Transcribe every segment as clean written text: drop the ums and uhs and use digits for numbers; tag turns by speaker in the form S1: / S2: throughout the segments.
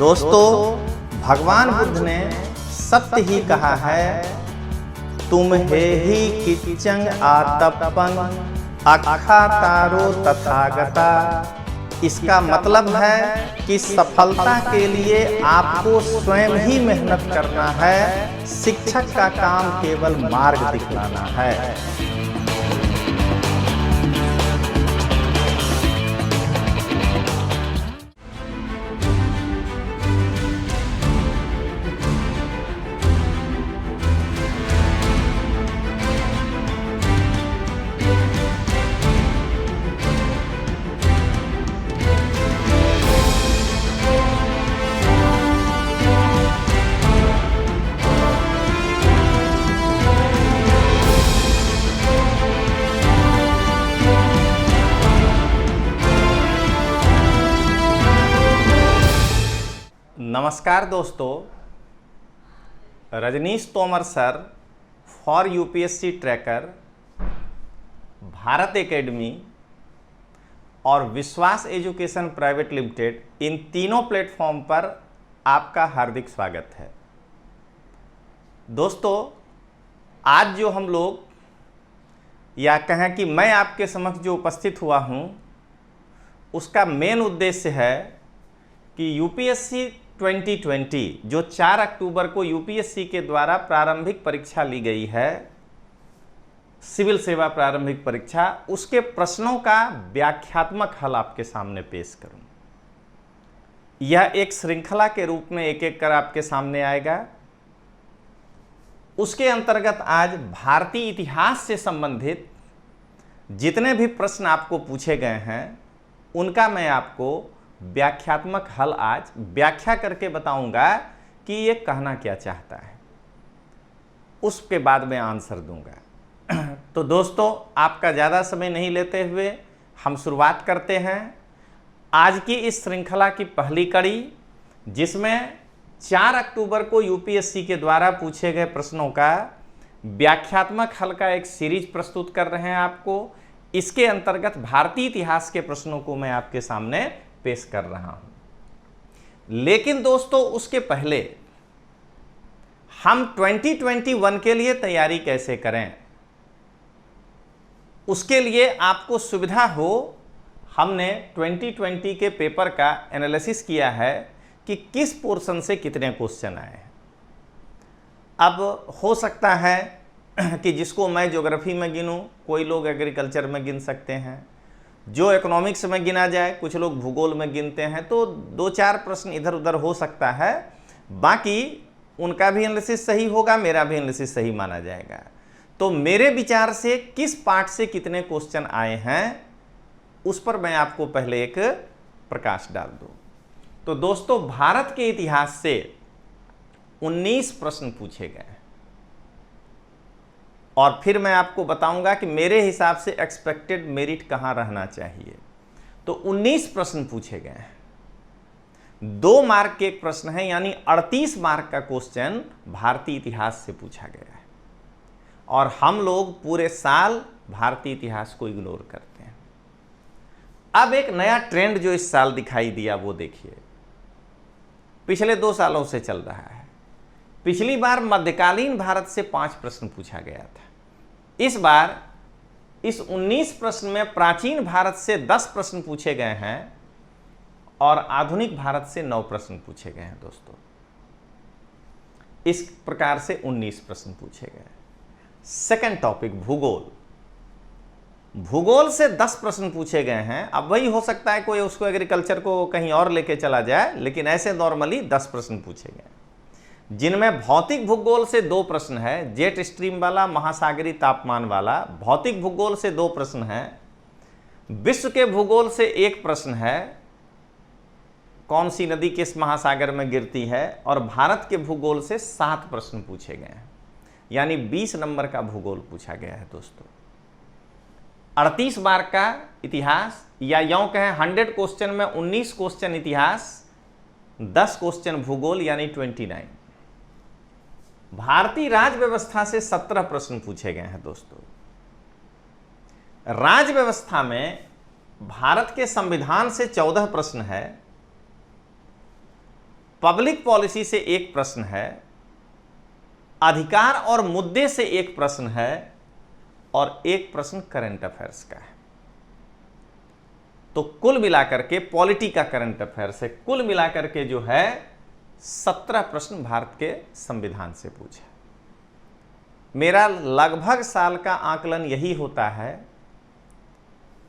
S1: दोस्तों, भगवान बुद्ध ने सत्य ही कहा है, तुम हे ही किचंग आतपंग अखा तारो तथागता। इसका मतलब है कि सफलता के लिए आपको स्वयं ही मेहनत करना है, शिक्षक का काम केवल मार्ग दिखलाना है। नमस्कार दोस्तों, Rajneesh Tomar sir for UPSC tracker, Bharat academy और विश्वास एजुकेशन प्राइवेट लिमिटेड, इन तीनों प्लेटफॉर्म पर आपका हार्दिक स्वागत है। दोस्तों, आज जो हम लोग या कहें कि मैं आपके समक्ष जो उपस्थित हुआ हूं, उसका मेन उद्देश्य है कि यूपीएससी 2020 जो 4 अक्टूबर को यूपीएससी के द्वारा प्रारंभिक परीक्षा ली गई है, सिविल सेवा प्रारंभिक परीक्षा, उसके प्रश्नों का व्याख्यात्मक हल आपके सामने पेश करूं। यह एक श्रृंखला के रूप में एक एक कर आपके सामने आएगा। उसके अंतर्गत आज भारतीय इतिहास से संबंधित जितने भी प्रश्न आपको पूछे गए हैं, उनका मैं आपको व्याख्यात्मक हल आज व्याख्या करके बताऊंगा कि ये कहना क्या चाहता है। उसके बाद मैं आंसर दूंगा। तो दोस्तों, आपका ज़्यादा समय नहीं लेते हुए हम शुरुआत करते हैं आज की इस श्रृंखला की पहली कड़ी, जिसमें 4 अक्टूबर को यूपीएससी के द्वारा पूछे गए प्रश्नों का व्याख्यात्मक हल का एक सीरीज प्रस्तुत कर रहे हैं आपको। इसके अंतर्गत भारतीय इतिहास के प्रश्नों को मैं आपके सामने पेश कर रहा हूं। लेकिन दोस्तों, उसके पहले हम 2021 के लिए तैयारी कैसे करें, उसके लिए आपको सुविधा हो, हमने 2020 के पेपर का एनालिसिस किया है कि किस पोर्शन से कितने क्वेश्चन आए हैं। अब हो सकता है कि जिसको मैं ज्योग्राफी में गिनूं, कोई लोग एग्रीकल्चर में गिन सकते हैं, जो इकोनॉमिक्स में गिना जाए, कुछ लोग भूगोल में गिनते हैं, तो 2-4 प्रश्न इधर उधर हो सकता है। बाकी उनका भी एनालिसिस सही होगा, मेरा भी एनालिसिस सही माना जाएगा। तो मेरे विचार से किस पार्ट से कितने क्वेश्चन आए हैं, उस पर मैं आपको पहले एक प्रकाश डाल दूं। तो दोस्तों, भारत के इतिहास से 19 प्रश्न पूछे गए हैं और फिर मैं आपको बताऊंगा कि मेरे हिसाब से एक्सपेक्टेड मेरिट कहां रहना चाहिए। तो 19 प्रश्न पूछे गए हैं। 2 मार्क के एक प्रश्न है, यानी 38 मार्क का क्वेश्चन भारतीय इतिहास से पूछा गया है। और हम लोग पूरे साल भारतीय इतिहास को इग्नोर करते हैं। अब एक नया ट्रेंड जो इस साल दिखाई दिया, वो देखिए, पिछले 2 सालों से चल रहा है। पिछली बार मध्यकालीन भारत से 5 प्रश्न पूछा गया था। इस बार इस 19 प्रश्न में प्राचीन भारत से 10 प्रश्न पूछे गए हैं और आधुनिक भारत से 9 प्रश्न पूछे गए हैं। दोस्तों, इस प्रकार से 19 प्रश्न पूछे गए। सेकंड टॉपिक, भूगोल। भूगोल से 10 प्रश्न पूछे गए हैं। अब वही हो सकता है कोई उसको एग्रीकल्चर को कहीं और लेके चला जाए, लेकिन ऐसे नॉर्मली 10 प्रश्न पूछे गए, जिनमें भौतिक भूगोल से 2 प्रश्न है, जेट स्ट्रीम वाला, महासागरीय तापमान वाला। भौतिक भूगोल से 2 प्रश्न है। विश्व के भूगोल से 1 प्रश्न है, कौन सी नदी किस महासागर में गिरती है। और भारत के भूगोल से 7 प्रश्न पूछे गए हैं, यानी 20 नंबर का भूगोल पूछा गया है। दोस्तों, 38 मार्क का इतिहास, या यूं कहें 100 क्वेश्चन में 19 क्वेश्चन इतिहास, 10 क्वेश्चन भूगोल, यानी 29। भारतीय राज्य व्यवस्था से 17 प्रश्न पूछे गए हैं। दोस्तों, राज्य व्यवस्था में भारत के संविधान से 14 प्रश्न है, पब्लिक पॉलिसी से एक प्रश्न है, अधिकार और मुद्दे से एक प्रश्न है और एक प्रश्न करंट अफेयर्स का है। तो कुल मिलाकर के पॉलिटी का करंट अफेयर्स है, कुल मिलाकर के जो है 17 प्रश्न भारत के संविधान से पूछे। मेरा लगभग साल का आकलन यही होता है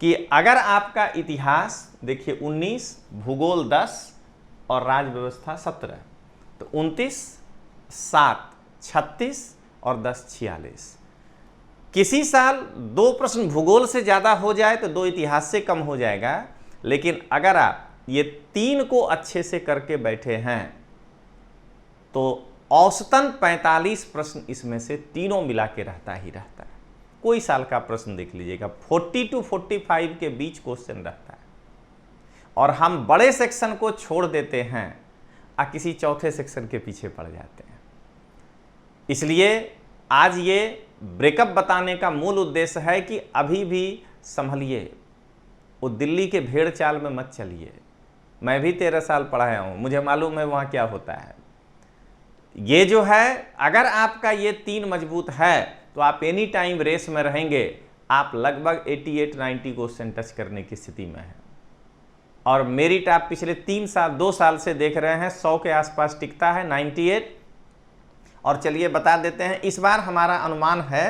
S1: कि अगर आपका इतिहास देखिए 19, भूगोल 10 और राज्य व्यवस्था 17, तो 29, 7, 36 और 10, 46। किसी साल 2 प्रश्न भूगोल से ज़्यादा हो जाए तो 2 इतिहास से कम हो जाएगा, लेकिन अगर आप ये 3 को अच्छे से करके बैठे हैं तो औसतन 45 प्रश्न इसमें से तीनों मिला के रहता ही रहता है। कोई साल का प्रश्न देख लीजिएगा 40 to 45 के बीच क्वेश्चन रहता है, और हम बड़े सेक्शन को छोड़ देते हैं और किसी चौथे सेक्शन के पीछे पड़ जाते हैं। इसलिए आज ये ब्रेकअप बताने का मूल उद्देश्य है कि अभी भी संभलिए, वो दिल्ली के भेड़ चाल में मत चलिए। मैं भी 13 साल पढ़ाया हूँ, मुझे मालूम है वहाँ क्या होता है। ये जो है, अगर आपका ये 3 मजबूत है तो आप एनी टाइम रेस में रहेंगे। आप लगभग 88-90 क्वेश्चन टच करने की स्थिति में हैं, और मेरिट आप पिछले 2 साल से देख रहे हैं 100 के आसपास टिकता है, 98। और चलिए बता देते हैं, इस बार हमारा अनुमान है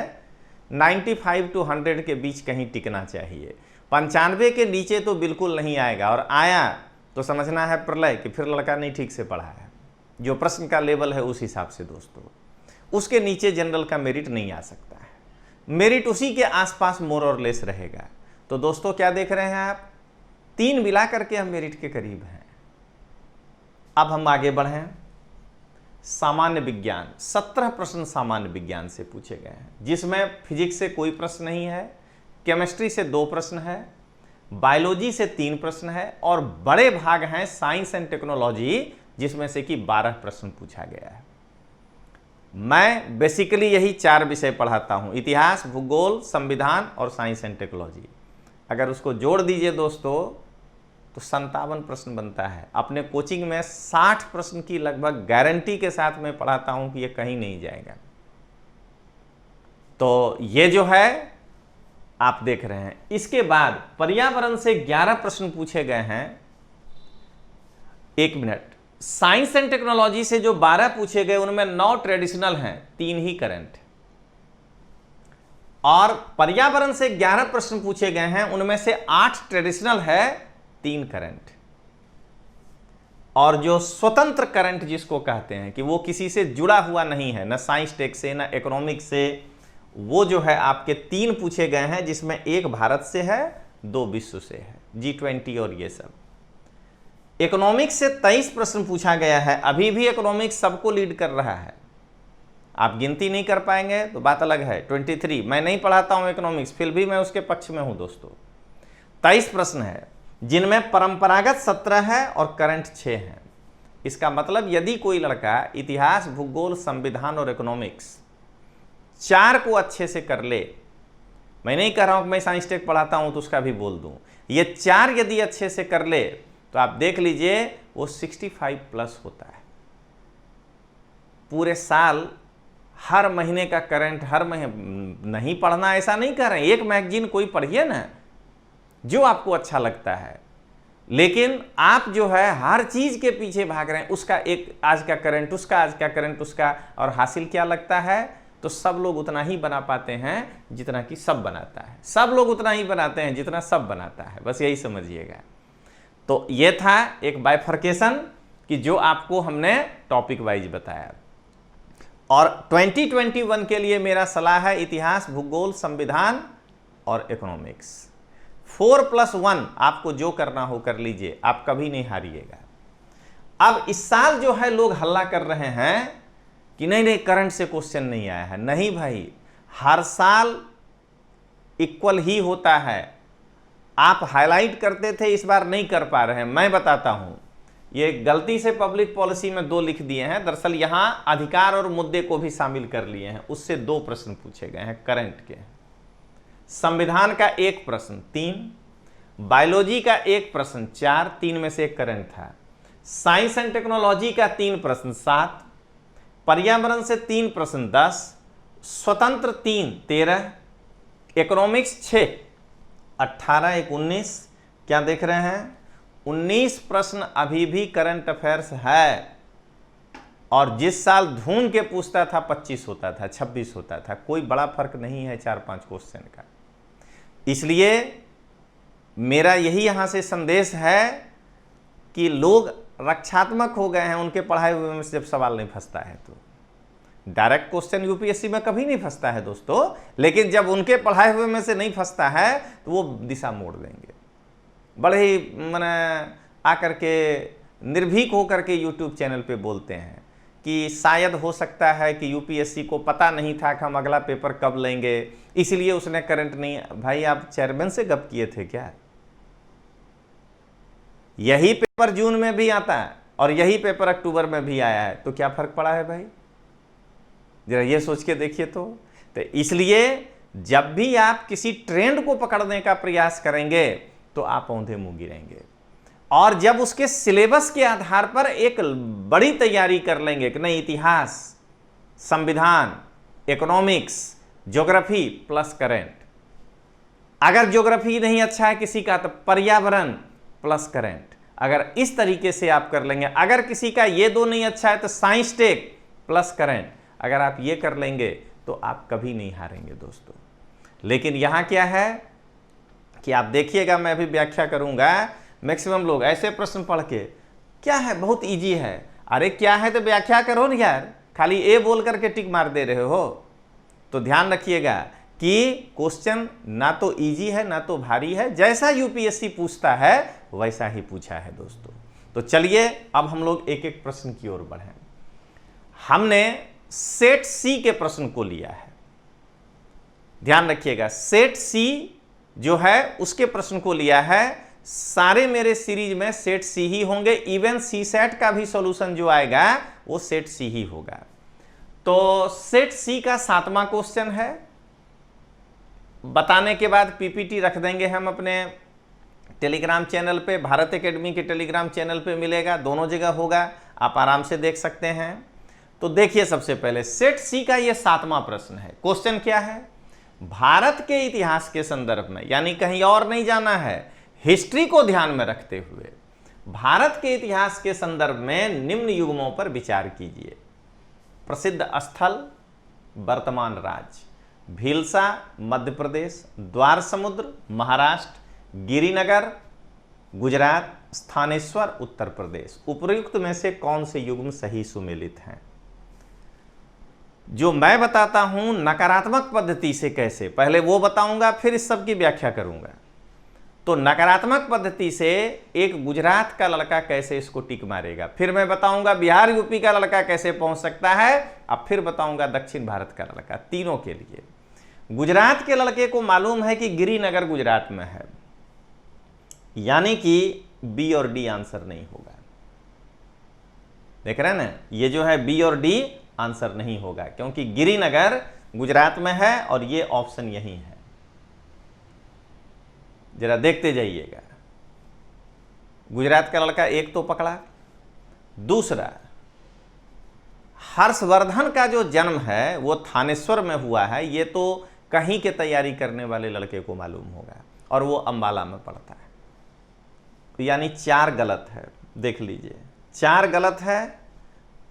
S1: 95 to 100 के बीच कहीं टिकना चाहिए। 95 के नीचे तो बिल्कुल नहीं आएगा, और आया तो समझना है प्रलय कि फिर लड़का नहीं ठीक से पढ़ा है। जो प्रश्न का लेवल है उस हिसाब से दोस्तों, उसके नीचे जनरल का मेरिट नहीं आ सकता है। मेरिट उसी के आसपास मोर और लेस रहेगा। तो दोस्तों क्या देख रहे हैं आप, 3 मिला करके हम मेरिट के करीब हैं। अब हम आगे बढ़ें। सामान्य विज्ञान, 17 प्रश्न सामान्य विज्ञान से पूछे गए हैं, जिसमें फिजिक्स से कोई प्रश्न नहीं है, केमिस्ट्री से 2 प्रश्न है, बायोलॉजी से 3 प्रश्न है, और बड़े भाग हैं साइंस एंड टेक्नोलॉजी, जिसमें से कि 12 प्रश्न पूछा गया है। मैं बेसिकली यही 4 विषय पढ़ाता हूं, इतिहास, भूगोल, संविधान और साइंस एंड टेक्नोलॉजी। अगर उसको जोड़ दीजिए दोस्तों तो 57 प्रश्न बनता है। अपने कोचिंग में 60 प्रश्न की लगभग गारंटी के साथ मैं पढ़ाता हूं कि ये कहीं नहीं जाएगा। तो ये जो है आप देख रहे हैं। इसके बाद पर्यावरण से 11 प्रश्न पूछे गए हैं। 1 मिनट। साइंस एंड टेक्नोलॉजी से जो 12 पूछे गए उनमें 9 ट्रेडिशनल हैं, 3 ही करंट। और पर्यावरण से 11 प्रश्न पूछे गए हैं, उनमें से 8 ट्रेडिशनल है, 3 करंट। और जो स्वतंत्र करंट जिसको कहते हैं कि वो किसी से जुड़ा हुआ नहीं है, न साइंस टेक से न इकोनॉमिक्स से, वो जो है आपके 3 पूछे गए हैं, जिसमें 1 भारत से है, 2 विश्व से है, G20 और ये सब। इकोनॉमिक्स से 23 प्रश्न पूछा गया है। अभी भी इकोनॉमिक्स सबको लीड कर रहा है। आप गिनती नहीं कर पाएंगे तो बात अलग है। 23 मैं नहीं पढ़ाता हूं इकोनॉमिक्स, फिर भी मैं उसके पक्ष में हूं दोस्तों। 23 प्रश्न है, जिनमें परंपरागत 17 है और करंट 6 हैं। इसका मतलब यदि कोई लड़का इतिहास, भूगोल, संविधान और इकोनॉमिक्स 4 को अच्छे से कर ले, मैं नहीं कह रहा हूं कि मैं साइंस टेक पढ़ाता हूं तो उसका भी बोल दूं, ये 4 यदि अच्छे से कर ले तो आप देख लीजिए वो 65 प्लस होता है। पूरे साल हर महीने का करंट, हर महीने नहीं पढ़ना ऐसा नहीं कह रहे हैं, एक मैगजीन कोई पढ़िए ना जो आपको अच्छा लगता है, लेकिन आप जो है हर चीज के पीछे भाग रहे हैं, उसका एक आज का करंट, उसका आज का करंट, उसका, और हासिल क्या लगता है, तो सब लोग उतना ही बना पाते हैं जितना कि सब बनाता है। सब लोग उतना ही बनाते हैं जितना सब बनाता है, बस यही समझिएगा। तो ये था एक बाइफर्केशन कि जो आपको हमने टॉपिक वाइज बताया। और 2021 के लिए मेरा सलाह है इतिहास, भूगोल, संविधान और इकोनॉमिक्स। 4+1 आपको जो करना हो कर लीजिए, आप कभी नहीं हारिएगा। अब इस साल जो है लोग हल्ला कर रहे हैं कि नहीं नहीं करंट से क्वेश्चन नहीं आया है। नहीं भाई, हर साल इक्वल ही होता है। आप हाईलाइट करते थे, इस बार नहीं कर पा रहे हैं। मैं बताता हूं, ये गलती से पब्लिक पॉलिसी में 2 लिख दिए हैं, दरअसल यहां अधिकार और मुद्दे को भी शामिल कर लिए हैं। उससे 2 प्रश्न पूछे गए हैं करंट के। संविधान का 1 प्रश्न 3, बायोलॉजी का 1 प्रश्न 4, 3 में से 1 करंट था। साइंस एंड टेक्नोलॉजी का 3 प्रश्न 7, पर्यावरण से 3 प्रश्न 10, स्वतंत्र 3 13, इकोनॉमिक्स 6 18 1 19। क्या देख रहे हैं, 19 प्रश्न अभी भी करंट अफेयर्स है। और जिस साल ढूंढ के पूछता था 25 होता था, 26 होता था, कोई बड़ा फर्क नहीं है 4-5 क्वेश्चन का। इसलिए मेरा यही यहां से संदेश है कि लोग रक्षात्मक हो गए हैं, उनके पढ़ाए हुए में से जब सवाल नहीं फंसता है तो। डायरेक्ट क्वेश्चन यूपीएससी में कभी नहीं फंसता है दोस्तों, लेकिन जब उनके पढ़ाए हुए में से नहीं फंसता है तो वो दिशा मोड़ देंगे। बड़े ही मैंने आकर के निर्भीक होकर के यूट्यूब चैनल पे बोलते हैं कि शायद हो सकता है कि यूपीएससी को पता नहीं था कि हम अगला पेपर कब लेंगे, इसलिए उसने करंट नहीं। भाई आप चेयरमैन से गप किए थे क्या? यही पेपर जून में भी आता है और यही पेपर अक्टूबर में भी आया है, तो क्या फर्क पड़ा है भाई? जरा ये सोच के देखिए। तो इसलिए जब भी आप किसी ट्रेंड को पकड़ने का प्रयास करेंगे तो आप औंधे मुंह गिरेंगे। और जब उसके सिलेबस के आधार पर एक बड़ी तैयारी कर लेंगे कि नहीं, इतिहास, संविधान, इकोनॉमिक्स, ज्योग्राफी प्लस करंट, अगर ज्योग्राफी नहीं अच्छा है किसी का तो पर्यावरण प्लस करंट, अगर इस तरीके से आप कर लेंगे, अगर किसी का ये 2 नहीं अच्छा है तो साइंस टेक प्लस करंट, अगर आप ये कर लेंगे तो आप कभी नहीं हारेंगे दोस्तों। लेकिन यहां क्या है कि आप देखिएगा, मैं भी व्याख्या करूंगा, मैक्सिमम लोग ऐसे प्रश्न पढ़ के क्या है बहुत इजी है, अरे क्या है तो व्याख्या करो ना यार, खाली ए बोल करके टिक मार दे रहे हो। तो ध्यान रखिएगा कि क्वेश्चन ना तो इजी है ना तो भारी है, जैसा यूपीएससी पूछता है वैसा ही पूछा है दोस्तों। तो चलिए अब हम लोग एक एक प्रश्न की ओर बढ़ें। हमने सेट सी के प्रश्न को लिया है, ध्यान रखिएगा, सेट सी जो है उसके प्रश्न को लिया है। सारे मेरे सीरीज में सेट सी ही होंगे, इवन सी सेट का भी सॉल्यूशन जो आएगा वो सेट सी ही होगा। तो सेट सी का 7वां क्वेश्चन है, बताने के बाद पीपीटी रख देंगे हम अपने टेलीग्राम चैनल पे, भारत एकेडमी के टेलीग्राम चैनल पे मिलेगा, दोनों जगह होगा, आप आराम से देख सकते हैं। तो देखिए सबसे पहले सेट सी का ये 7वां प्रश्न है। क्वेश्चन क्या है, भारत के इतिहास के संदर्भ में, यानी कहीं और नहीं जाना है, हिस्ट्री को ध्यान में रखते हुए भारत के इतिहास के संदर्भ में निम्न युग्मों पर विचार कीजिए। प्रसिद्ध स्थल, वर्तमान राज्य, भीलसा मध्य प्रदेश, द्वार समुद्र महाराष्ट्र, गिरिनगर गुजरात, स्थानेश्वर उत्तर प्रदेश। उपयुक्त में से कौन से युग्म सही सुमेलित हैं? जो मैं बताता हूं नकारात्मक पद्धति से कैसे, पहले वो बताऊंगा फिर इस सब की व्याख्या करूंगा। तो नकारात्मक पद्धति से एक गुजरात का लड़का कैसे इसको टिक मारेगा, फिर मैं बताऊंगा बिहार यूपी का लड़का कैसे पहुंच सकता है, अब फिर बताऊंगा दक्षिण भारत का लड़का। तीनों के लिए गुजरात के लड़के को मालूम है कि गिरिनगर गुजरात में है, यानी कि बी और डी आंसर नहीं होगा। देख रहे हैं ना, ये जो है बी और डी आंसर नहीं होगा, क्योंकि गिरिनगर गुजरात में है और ये ऑप्शन यही है। जरा देखते जाइएगा, गुजरात का लड़का एक तो पकड़ा। दूसरा, हर्षवर्धन का जो जन्म है वो थानेश्वर में हुआ है, ये तो कहीं के तैयारी करने वाले लड़के को मालूम होगा, और वो अंबाला में पड़ता है। तो यानी 4 गलत है, देख लीजिए 4 गलत है,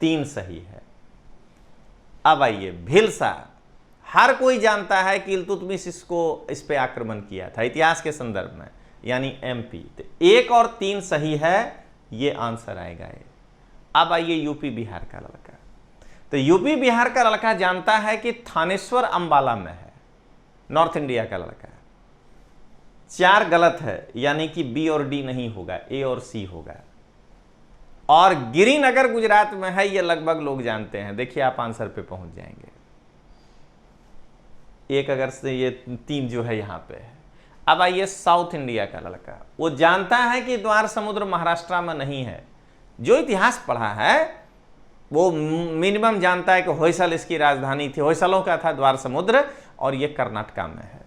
S1: 3 सही है। अब आइए भीलसा, हर कोई जानता है कि इल्तुतमिश इस पे आक्रमण किया था इतिहास के संदर्भ में, यानी एमपी। तो 1 और 3 सही है, ये आंसर आएगा ये। अब आइए यूपी बिहार का लड़का, तो यूपी बिहार का लड़का जानता है कि थानेश्वर अंबाला में है, नॉर्थ इंडिया का लड़का। 4 गलत है, यानी कि बी और डी नहीं होगा, ए और सी होगा। और गिरिनगर गुजरात में है, ये लगभग लोग जानते हैं। देखिए आप आंसर पे पहुंच जाएंगे। एक अगर से ये 3 जो है यहां पे है। अब आइए साउथ इंडिया का लड़का, वो जानता है कि द्वार समुद्र महाराष्ट्र में नहीं है। जो इतिहास पढ़ा है वो मिनिमम जानता है कि होयसल इसकी राजधानी थी, होयसलों का था द्वार समुद्र, और ये कर्नाटका में है।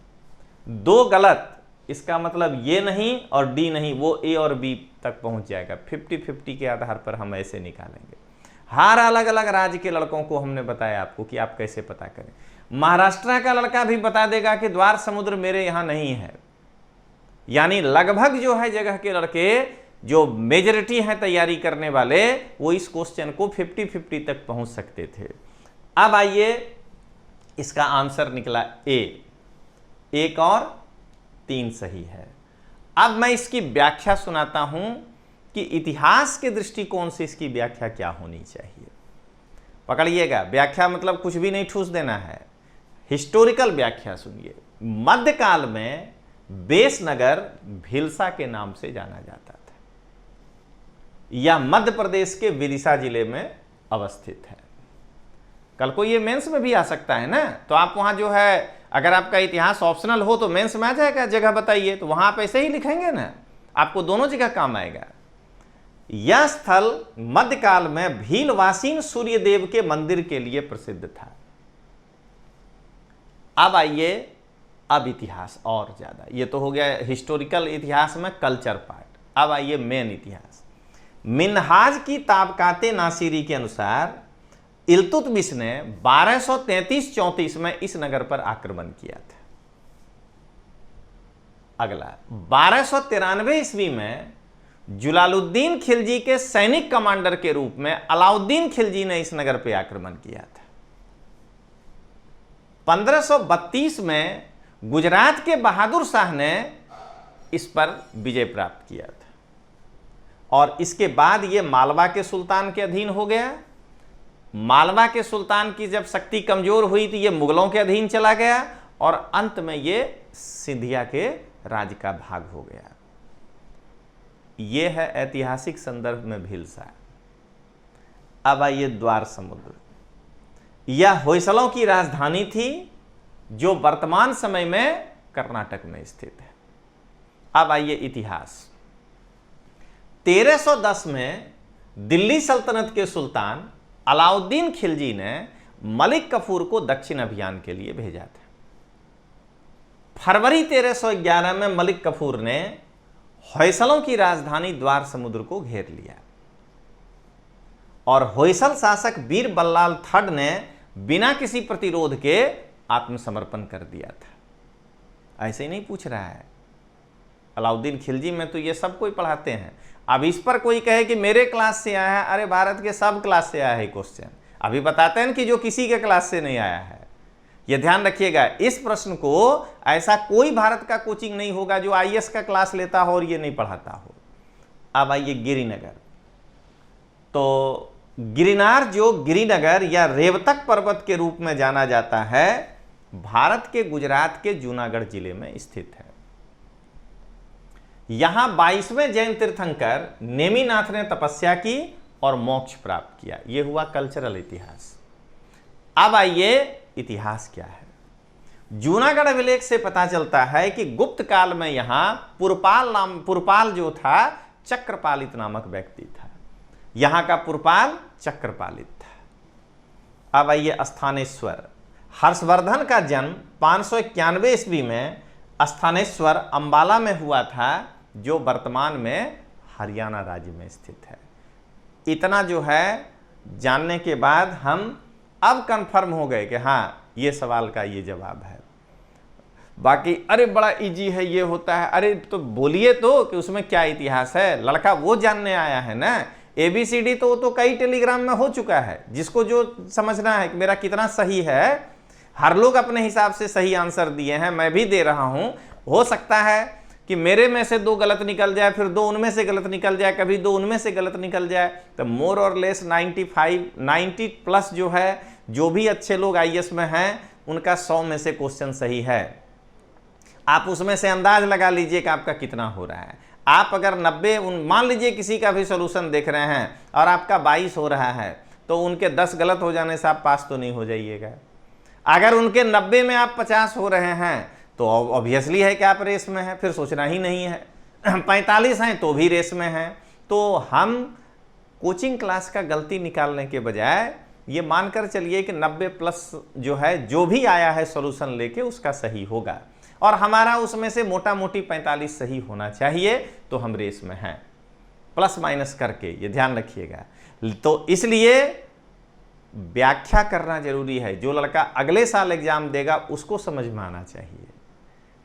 S1: 2 गलत, इसका मतलब ये नहीं और डी नहीं, वो ए और बी तक पहुंच जाएगा। 50-50 के आधार पर हम ऐसे निकालेंगे। हर अलग अलग राज्य के लड़कों को हमने बताया आपको कि आप कैसे पता करें। महाराष्ट्र का लड़का भी बता देगा कि द्वार समुद्र मेरे यहां नहीं है। यानी लगभग जो है जगह के लड़के जो मेजॉरिटी है तैयारी करने वाले, वो इस क्वेश्चन को 50-50 तक पहुंच सकते थे। अब आइए, इसका आंसर निकला ए। 1 और 3 सही है। अब मैं इसकी व्याख्या सुनाता हूं कि इतिहास के दृष्टिकोण से इसकी व्याख्या क्या होनी चाहिए। पकड़िएगा, व्याख्या मतलब कुछ भी नहीं ठूस देना है, हिस्टोरिकल व्याख्या सुनिए। मध्यकाल में बेसनगर भिलसा के नाम से जाना जाता था। यह मध्य प्रदेश के विदिशा जिले में अवस्थित है। कल को ये मेंस में भी आ सकता है ना, तो आप वहां जो है, अगर आपका इतिहास ऑप्शनल हो तो मेंस में आ जाएगा, जगह बताइए, तो वहां आप ऐसे ही लिखेंगे ना, आपको दोनों जगह काम आएगा। यह स्थल मध्यकाल में भीलवासीन सूर्यदेव के मंदिर के लिए प्रसिद्ध था। अब आइए, अब इतिहास और ज्यादा, ये तो हो गया हिस्टोरिकल इतिहास में कल्चर पार्ट। अब आइए मेन इतिहास। मिन्हाज की ताबकाते नासिरी के अनुसार इल्तुतमिश ने 1233-34 में इस नगर पर आक्रमण किया था। अगला, 1293 ईस्वी में जुलालुद्दीन खिलजी के सैनिक कमांडर के रूप में अलाउद्दीन खिलजी ने इस नगर पर आक्रमण किया था। 1532 में गुजरात के बहादुर शाह ने इस पर विजय प्राप्त किया था, और इसके बाद यह मालवा के सुल्तान के अधीन हो गया। मालवा के सुल्तान की जब शक्ति कमजोर हुई तो ये मुगलों के अधीन चला गया, और अंत में ये सिंधिया के राज का भाग हो गया। ये है ऐतिहासिक संदर्भ में भिलसा। अब आइए द्वार समुद्र। यह होयसलों की राजधानी थी, जो वर्तमान समय में कर्नाटक में स्थित है। अब आइए इतिहास। 1310 में दिल्ली सल्तनत के सुल्तान अलाउद्दीन खिलजी ने मलिक कफूर को दक्षिण अभियान के लिए भेजा था। फरवरी 1311 में मलिक कफूर ने होयसलों की राजधानी द्वार समुद्र को घेर लिया, और होयसल शासक बीर बल्लाल थर्ड ने बिना किसी प्रतिरोध के आत्मसमर्पण कर दिया था। ऐसे ही नहीं पूछ रहा है, अलाउद्दीन खिलजी में तो ये सब कोई पढ़ाते हैं। अब इस पर कोई कहे कि मेरे क्लास से आया है, अरे भारत के सब क्लास से आया है क्वेश्चन। अभी बताते हैं कि जो किसी के क्लास से नहीं आया है। यह ध्यान रखिएगा, इस प्रश्न को ऐसा कोई भारत का कोचिंग नहीं होगा जो आईएएस का क्लास लेता हो और ये नहीं पढ़ाता हो। अब आइए गिरिनगर। तो गिरिनार, जो गिरिनगर या रेवतक पर्वत के रूप में जाना जाता है, भारत के गुजरात के जूनागढ़ जिले में स्थित है। यहां 22वें जैन तीर्थंकर नेमिनाथ ने तपस्या की और मोक्ष प्राप्त किया। यह हुआ कल्चरल इतिहास। अब आइए इतिहास क्या है। जूनागढ़ अभिलेख से पता चलता है कि गुप्त काल में यहां पुरपाल जो था, चक्रपालित नामक व्यक्ति था। यहां का पुरपाल चक्रपालित था। अब आइए स्थानेश्वर। हर्षवर्धन का जन्म 591 ईस्वी में स्थानेश्वर अंबाला में हुआ था, जो वर्तमान में हरियाणा राज्य में स्थित है। इतना जो है जानने के बाद हम अब कंफर्म हो गए कि हाँ, ये सवाल का ये जवाब है। बाकी अरे बड़ा इजी है, ये होता है, अरे तो बोलिए तो कि उसमें क्या इतिहास है। लड़का वो जानने आया है ना, ABCD तो कई टेलीग्राम में हो चुका है। जिसको जो समझना है कि मेरा कितना सही है, हर लोग अपने हिसाब से सही आंसर दिए हैं, मैं भी दे रहा हूं। हो सकता है कि मेरे में से 2 गलत निकल जाए, फिर 2 उनमें से गलत निकल जाए, कभी 2 उनमें से गलत निकल जाए, तो मोर और लेस 90 प्लस जो है, जो भी अच्छे लोग आईएएस में हैं, उनका 100 में से क्वेश्चन सही है। आप उसमें से अंदाज लगा लीजिए कि आपका कितना हो रहा है। आप अगर 90, मान लीजिए किसी का भी सोल्यूशन देख रहे हैं और आपका 22 हो रहा है, तो उनके 10 गलत हो जाने से आप पास तो नहीं हो जाइएगा। अगर उनके 90 में आप 50 हो रहे हैं तो ऑब्वियसली है कि आप रेस में हैं, फिर सोचना ही नहीं है। 45 हैं तो भी रेस में हैं। तो हम कोचिंग क्लास का गलती निकालने के बजाय ये मानकर चलिए कि 90 प्लस जो है, जो भी आया है सॉल्यूशन लेके, उसका सही होगा, और हमारा उसमें से मोटा मोटी 45 सही होना चाहिए, तो हम रेस में हैं। प्लस माइनस करके, ये ध्यान रखिएगा। तो इसलिए व्याख्या करना जरूरी है। जो लड़का अगले साल एग्जाम देगा उसको समझ में आना चाहिए।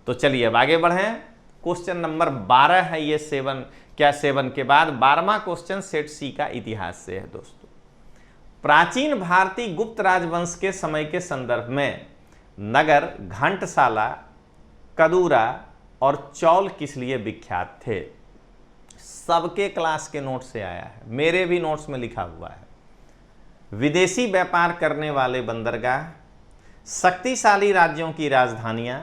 S1: तो चलिए अब आगे बढ़ें। क्वेश्चन नंबर 12 है ये 7, क्या 7 के बाद 12वां क्वेश्चन सेट सी का इतिहास से है दोस्तों। प्राचीन भारतीय गुप्त राजवंश के समय के संदर्भ में नगर घंटसाला, कदूरा और चौल किस लिए विख्यात थे? सबके क्लास के नोट से आया है, मेरे भी नोट्स में लिखा हुआ है। विदेशी व्यापार करने वाले बंदरगाह, शक्तिशाली राज्यों की राजधानियां,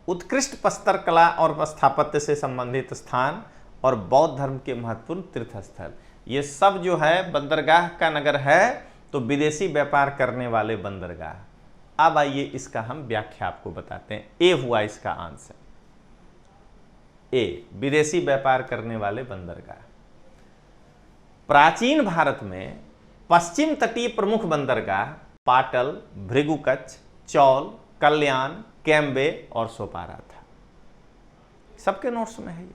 S1: उत्कृष्ट प्रस्तर कला और स्थापत्य से संबंधित स्थान और बौद्ध धर्म के महत्वपूर्ण तीर्थस्थल। ये सब जो है बंदरगाह का नगर है, तो विदेशी व्यापार करने वाले बंदरगाह। अब आइए इसका हम व्याख्या आपको बताते हैं। ए हुआ इसका आंसर, ए विदेशी व्यापार करने वाले बंदरगाह। प्राचीन भारत में पश्चिम तटीय प्रमुख बंदरगाह पाटल, भृगुकच्छ, चौल, कल्याण, कैम्बे और सोपारा था। सबके नोट्स में है ये।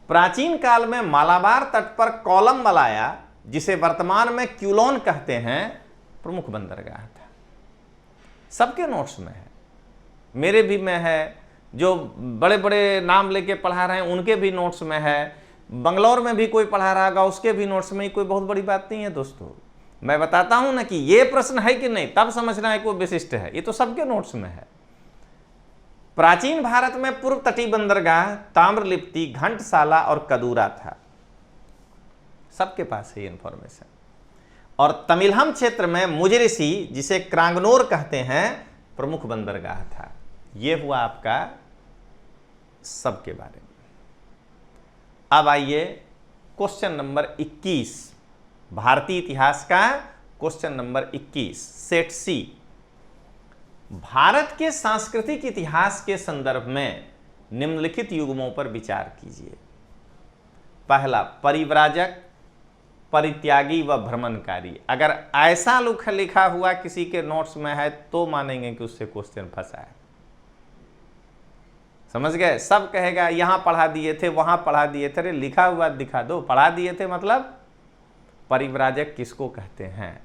S1: प्राचीन काल में मालाबार तट पर कोलम मलाया, जिसे वर्तमान में क्यूलोन कहते हैं, प्रमुख बंदरगाह था। सबके नोट्स में है, मेरे भी में है, जो बड़े बड़े नाम लेके पढ़ा रहे हैं उनके भी नोट्स में है, बंगलौर में भी कोई पढ़ा रहा होगा उसके भी नोट्स में। कोई बहुत बड़ी बात नहीं है दोस्तों। मैं बताता हूं ना कि ये प्रश्न है कि नहीं, तब समझना है कोई विशिष्ट है। ये तो सबके नोट्स में है। प्राचीन भारत में पूर्व तटीय बंदरगाह ताम्रलिप्ति, घंटसाला और कदूरा था। सबके पास है ये इंफॉर्मेशन। और तमिलहम क्षेत्र में मुजरिसी, जिसे क्रांगनोर कहते हैं, प्रमुख बंदरगाह था। ये हुआ आपका सबके बारे में। अब आइए क्वेश्चन नंबर 21, भारतीय इतिहास का क्वेश्चन नंबर 21 सेट सी। भारत के सांस्कृतिक इतिहास के संदर्भ में निम्नलिखित युग्मों पर विचार कीजिए। पहला, परिव्राजक, परित्यागी व भ्रमणकारी। अगर ऐसा लिखा हुआ किसी के नोट्स में है तो मानेंगे कि उससे क्वेश्चन फंसा है। समझ गए? सब कहेगा यहां पढ़ा दिए थे, वहां पढ़ा दिए थे। अरे लिखा हुआ दिखा दो। पढ़ा दिए थे मतलब परिव्राजक किसको कहते हैं?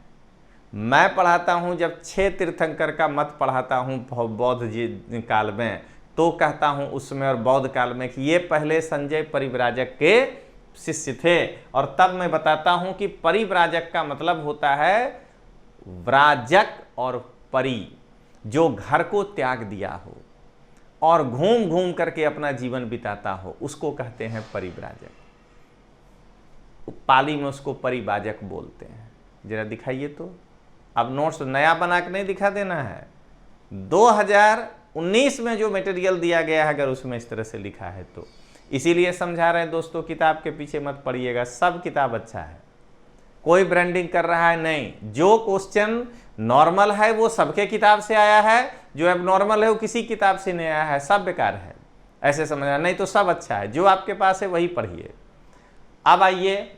S1: मैं पढ़ाता हूं, जब 6 तीर्थंकर का मत पढ़ाता हूं बौद्ध जी काल में, तो कहता हूं उसमें और बौद्ध काल में कि ये पहले संजय परिव्राजक के शिष्य थे। और तब मैं बताता हूं कि परिव्राजक का मतलब होता है व्राजक और परि, जो घर को त्याग दिया हो और घूम घूम करके अपना जीवन बिताता हो, उसको कहते हैं परिव्राजक। पाली में उसको परिव्राजक बोलते हैं। जरा दिखाइए तो। अब नोट्स नया बना के नहीं दिखा देना है। 2019 में जो मटेरियल दिया गया है, अगर उसमें इस तरह से लिखा है तो इसीलिए समझा रहे हैं दोस्तों, किताब के पीछे मत पढ़िएगा। सब किताब अच्छा है, कोई ब्रांडिंग कर रहा है नहीं। जो क्वेश्चन नॉर्मल है वो सबके किताब से आया है, जो अब नॉर्मल है वो किसी किताब से नहीं आया है। सब बेकार है, ऐसे समझना। नहीं तो सब अच्छा है, जो आपके पास है वही पढ़िए। अब आइए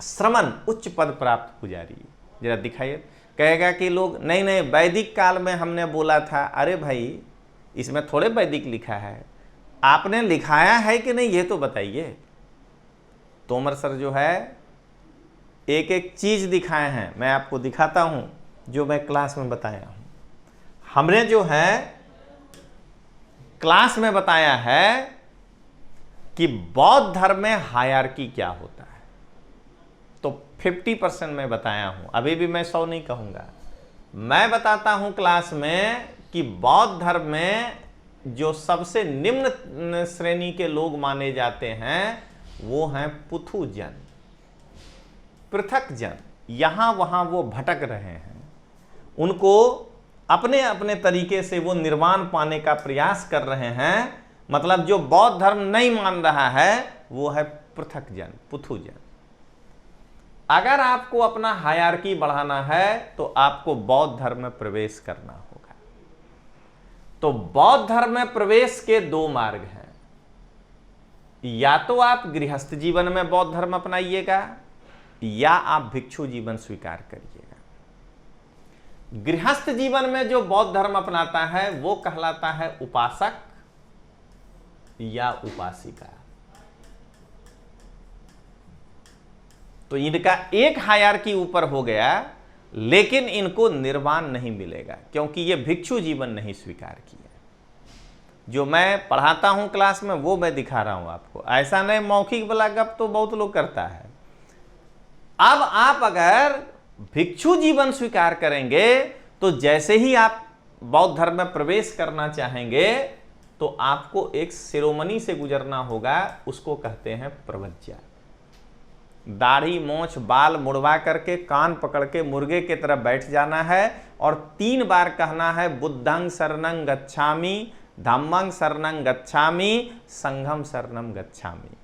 S1: श्रमण, उच्च पद प्राप्त पुजारी। जरा दिखाइए। कहेगा कि लोग नहीं नहीं वैदिक काल में हमने बोला था। अरे भाई इसमें थोड़े वैदिक लिखा है, आपने लिखाया है कि नहीं ये तो बताइए। तोमर सर जो है एक एक चीज दिखाए हैं, मैं आपको दिखाता हूं जो मैं क्लास में बताया हूं। हमने जो है क्लास में बताया है कि बौद्ध धर्म में हायरार्की क्या होता है, तो 50% मैं बताया हूं। अभी भी मैं 100 नहीं कहूंगा। मैं बताता हूं क्लास में कि बौद्ध धर्म में जो सबसे निम्न श्रेणी के लोग माने जाते हैं वो हैं पुथु जन, पृथक जन। यहां वहां वो भटक रहे हैं, उनको अपने अपने तरीके से वो निर्वाण पाने का प्रयास कर रहे हैं। मतलब जो बौद्ध धर्म नहीं मान रहा है वो है पृथक जन, पुथु जन। अगर आपको अपना हायरार्की बढ़ाना है तो आपको बौद्ध धर्म में प्रवेश करना होगा। तो बौद्ध धर्म में प्रवेश के 2 मार्ग हैं। या तो आप गृहस्थ जीवन में बौद्ध धर्म अपनाइएगा, या आप भिक्षु जीवन स्वीकार करिएगा। गृहस्थ जीवन में जो बौद्ध धर्म अपनाता है वो कहलाता है उपासक या उपासिका। तो इनका एक हायरार्की ऊपर हो गया, लेकिन इनको निर्वाण नहीं मिलेगा, क्योंकि ये भिक्षु जीवन नहीं स्वीकार किया। जो मैं पढ़ाता हूं क्लास में वो मैं दिखा रहा हूं आपको, ऐसा नहीं मौखिक वाला गप तो बहुत लोग करता है। अब आप अगर भिक्षु जीवन स्वीकार करेंगे तो जैसे ही आप बौद्ध धर्म में प्रवेश करना चाहेंगे तो आपको एक सेरेमनी से गुजरना होगा, उसको कहते हैं प्रवज्जा। दाढ़ी मोछ बाल मुड़वा करके कान पकड़ के मुर्गे की तरह बैठ जाना है और 3 बार कहना है बुद्धं शरणं गच्छामि, धम्मं शरणं गच्छामि, संघं शरणं गच्छामि।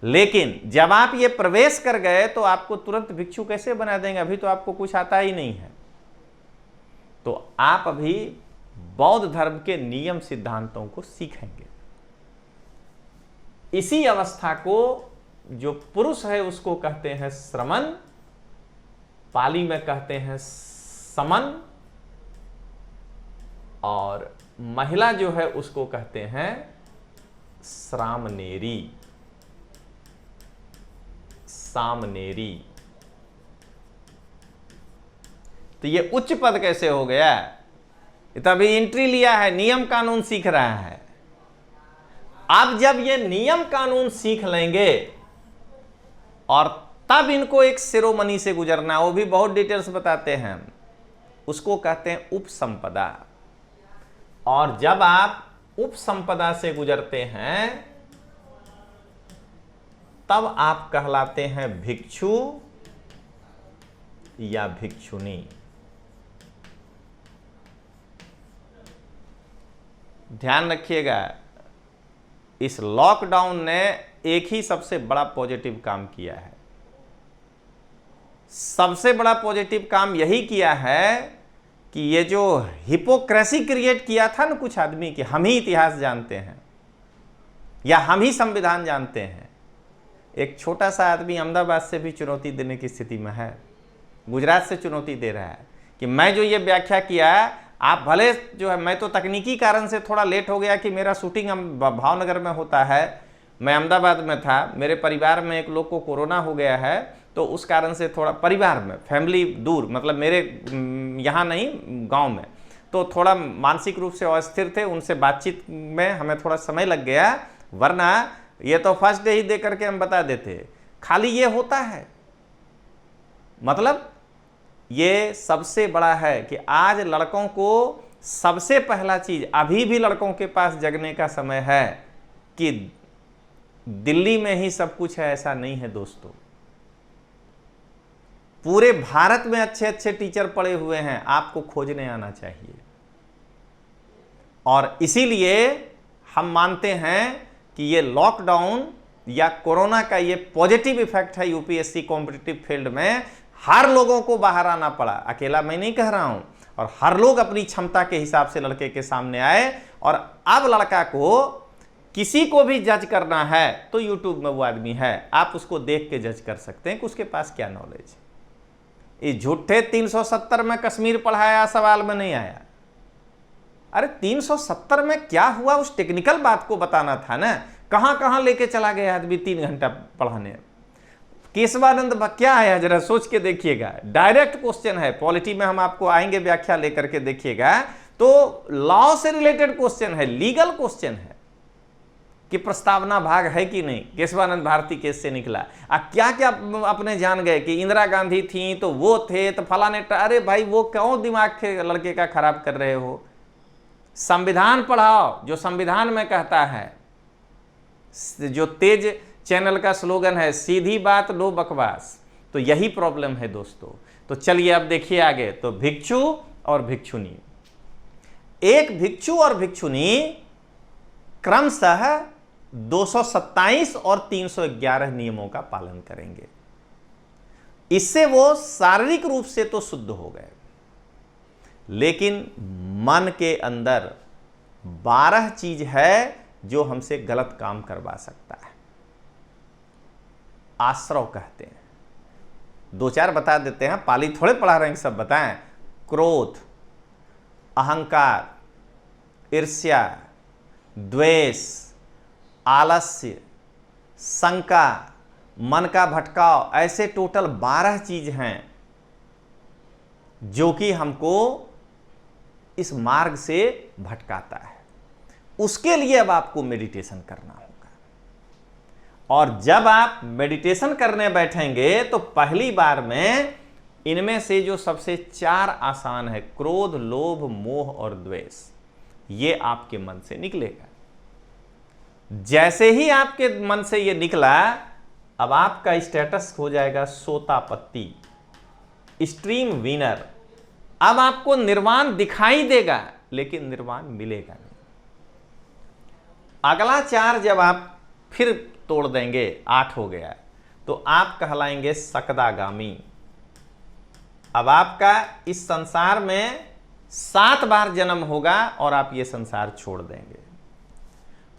S1: लेकिन जब आप ये प्रवेश कर गए तो आपको तुरंत भिक्षु कैसे बना देंगे? अभी तो आपको कुछ आता ही नहीं है। तो आप अभी बौद्ध धर्म के नियम सिद्धांतों को सीखेंगे। इसी अवस्था को जो पुरुष है उसको कहते हैं श्रमण, पाली में कहते हैं समन, और महिला जो है उसको कहते हैं श्रामनेरी, सामनेरी। तो ये उच्च पद कैसे हो गया? तभी एंट्री लिया है, नियम कानून सीख रहा है। अब जब ये नियम कानून सीख लेंगे और तब इनको एक सेरेमनी से गुजरना, वो भी बहुत डिटेल्स बताते हैं, उसको कहते हैं उपसंपदा। और जब आप उपसंपदा से गुजरते हैं तब आप कहलाते हैं भिक्षु या भिक्षुनी। ध्यान रखिएगा, इस लॉकडाउन ने एक ही सबसे बड़ा पॉजिटिव काम किया है। सबसे बड़ा पॉजिटिव काम यही किया है कि ये जो हिपोक्रेसी क्रिएट किया था ना कुछ आदमी की, हम ही इतिहास जानते हैं या हम ही संविधान जानते हैं। एक छोटा सा आदमी अहमदाबाद से भी चुनौती देने की स्थिति में है, गुजरात से चुनौती दे रहा है कि मैं जो ये व्याख्या किया, आप भले जो है, मैं तो तकनीकी कारण से थोड़ा लेट हो गया कि मेरा शूटिंग भावनगर में होता है, मैं अहमदाबाद में था, मेरे परिवार में एक लोग को कोरोना हो गया है, तो उस कारण से थोड़ा परिवार में फैमिली दूर, मतलब मेरे यहाँ नहीं गांव में, तो थोड़ा मानसिक रूप से अस्थिर थे, उनसे बातचीत में हमें थोड़ा समय लग गया, वरना ये तो फर्स्ट डे ही दे करके हम बता देते। खाली ये होता है, मतलब ये सबसे बड़ा है कि आज लड़कों को सबसे पहला चीज, अभी भी लड़कों के पास जगने का समय है कि दिल्ली में ही सब कुछ है, ऐसा नहीं है दोस्तों। पूरे भारत में अच्छे अच्छे टीचर पड़े हुए हैं, आपको खोजने आना चाहिए। और इसीलिए हम मानते हैं कि ये लॉकडाउन या कोरोना का ये पॉजिटिव इफेक्ट है यूपीएससी कॉम्पिटिटिव फील्ड में। हर लोगों को बाहर आना पड़ा, अकेला मैं नहीं कह रहा हूं, और हर लोग अपनी क्षमता के हिसाब से लड़के के सामने आए। और अब लड़का को किसी को भी जज करना है तो यूट्यूब में वो आदमी है, आप उसको देख के जज कर सकते हैं कि उसके पास क्या नॉलेज। ये झूठे 370 में कश्मीर पढ़ाया सवाल में नहीं आया। अरे 370 में क्या हुआ उस टेक्निकल बात को बताना था ना। कहां कहां लेके चला गया आदमी 3 घंटा पढ़ाने। केशवानंद क्या आया जरा सोच के देखिएगा, डायरेक्ट क्वेश्चन है। पॉलिटी में हम आपको आएंगे व्याख्या लेकर के देखिएगा, तो लॉ से रिलेटेड क्वेश्चन है, लीगल क्वेश्चन है कि प्रस्तावना भाग है कि नहीं। केशवानंद भारती केस से निकला। क्या क्या अपने जान गए कि इंदिरा गांधी थी तो वो थे तो फलाने। अरे भाई वो क्यों दिमाग के लड़के का खराब कर रहे हो। संविधान पढ़ाओ जो संविधान में कहता है। जो तेज चैनल का स्लोगन है, सीधी बात लो बकवास, तो यही प्रॉब्लम है दोस्तों। तो चलिए अब देखिए आगे। तो भिक्षु और भिक्षुनी, एक भिक्षु और भिक्षुनी क्रमशः 227 और 311 नियमों का पालन करेंगे। इससे वो शारीरिक रूप से तो शुद्ध हो गए, लेकिन मन के अंदर 12 चीज है जो हमसे गलत काम करवा सकता है। आश्रव कहते हैं, 2-4 बता देते हैं, पाली थोड़े पढ़ा रहे हैं सब बताएं। क्रोध, अहंकार, ईर्ष्या, द्वेष, आलस्य, शंका, मन का भटकाव, ऐसे टोटल 12 चीज हैं जो कि हमको इस मार्ग से भटकाता है। उसके लिए अब आपको मेडिटेशन करना होगा। और जब आप मेडिटेशन करने बैठेंगे तो पहली बार में इनमें से जो सबसे 4 आसान है, क्रोध, लोभ, मोह और द्वेष, ये आपके मन से निकलेगा। जैसे ही आपके मन से ये निकला, अब आपका स्टेटस हो जाएगा सोता पत्ती, स्ट्रीम विनर। अब आपको निर्वाण दिखाई देगा लेकिन निर्वाण मिलेगा नहीं। अगला 4 जब आप फिर तोड़ देंगे, 8 हो गया, तो आप कहलाएंगे सकदागामी। अब आपका इस संसार में 7 बार जन्म होगा और आप ये संसार छोड़ देंगे।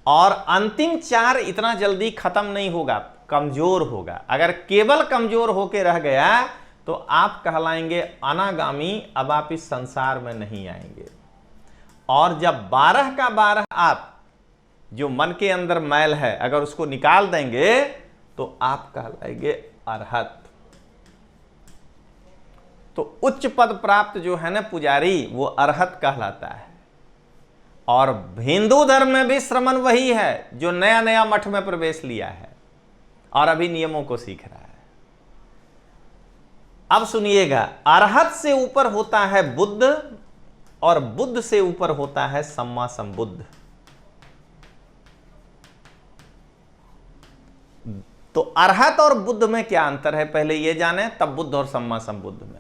S1: और अंतिम 4 इतना जल्दी खत्म नहीं होगा, कमजोर होगा। अगर केवल कमजोर होके रह गया तो आप कहलाएंगे अनागामी। अब आप इस संसार में नहीं आएंगे। और जब 12 का 12 आप जो मन के अंदर मैल है अगर उसको निकाल देंगे तो आप कहलाएंगे अरहत। तो उच्च पद प्राप्त जो है ना पुजारी, वो अरहत कहलाता है। और हिंदू धर्म में भी श्रमण वही है जो नया नया मठ में प्रवेश लिया है और अभी नियमों को सीख रहा है। अब सुनिएगा, अरहत से ऊपर होता है बुद्ध और बुद्ध से ऊपर होता है सम्मा संबुद्ध। तो अरहत और बुद्ध में क्या अंतर है पहले ये जाने, तब बुद्ध और सम्मा संबुद्ध में।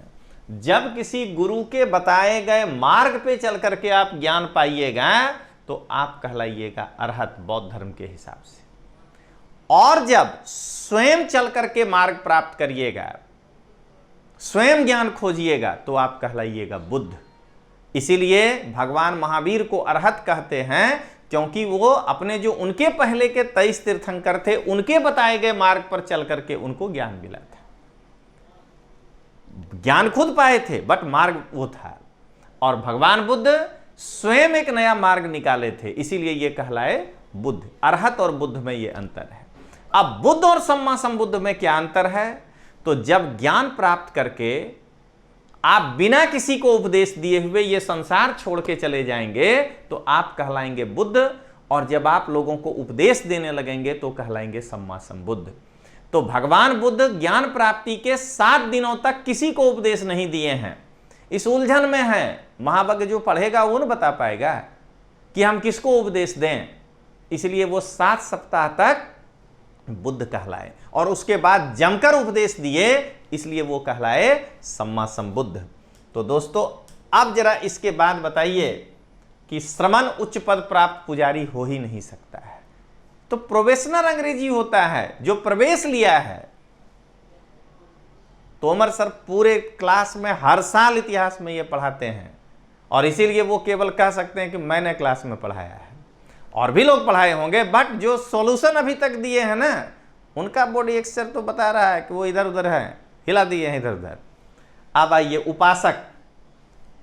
S1: जब किसी गुरु के बताए गए मार्ग पे चल करके आप ज्ञान पाइएगा तो आप कहलाइएगा अरहत बौद्ध धर्म के हिसाब से। और जब स्वयं चल करके मार्ग प्राप्त करिएगा, स्वयं ज्ञान खोजिएगा, तो आप कहलाइएगा बुद्ध। इसीलिए भगवान महावीर को अरहत कहते हैं, क्योंकि वो अपने जो उनके पहले के 23 तीर्थंकर थे उनके बताए गए मार्ग पर चल करके उनको ज्ञान मिला था। ज्ञान खुद पाए थे बट मार्ग वो था। और भगवान बुद्ध स्वयं एक नया मार्ग निकाले थे, इसीलिए ये कहलाए बुद्ध। अरहत और बुद्ध में ये अंतर है। अब बुद्ध और सम्मा संबुद्ध में क्या अंतर है, तो जब ज्ञान प्राप्त करके आप बिना किसी को उपदेश दिए हुए ये संसार छोड़ के चले जाएंगे तो आप कहलाएंगे बुद्ध। और जब आप लोगों को उपदेश देने लगेंगे तो कहलाएंगे सम्मा संबुद्ध। तो भगवान बुद्ध ज्ञान प्राप्ति के 7 दिनों तक किसी को उपदेश नहीं दिए हैं। इस उलझन में है। महाभाग जो पढ़ेगा वो न बता पाएगा कि हम किसको उपदेश दें। इसलिए वो 7 सप्ताह तक बुद्ध कहलाए और उसके बाद जमकर उपदेश दिए, इसलिए वो कहलाए सम्मा संबुद्ध। तो दोस्तों अब जरा इसके बाद बताइए कि श्रमण उच्च पद प्राप्त पुजारी हो ही नहीं सकता है। तो प्रोफेशनल अंग्रेजी होता है जो प्रवेश लिया है। तोमर सर पूरे क्लास में हर साल इतिहास में ये पढ़ाते हैं और इसीलिए वो केवल कह सकते हैं कि मैंने क्लास में पढ़ाया है। और भी लोग पढ़ाए होंगे बट जो सॉल्यूशन अभी तक दिए हैं ना, उनका बॉडी एक्सचर तो बता रहा है कि वो इधर उधर है, हिला दिए हैं इधर उधर। अब आइए, उपासक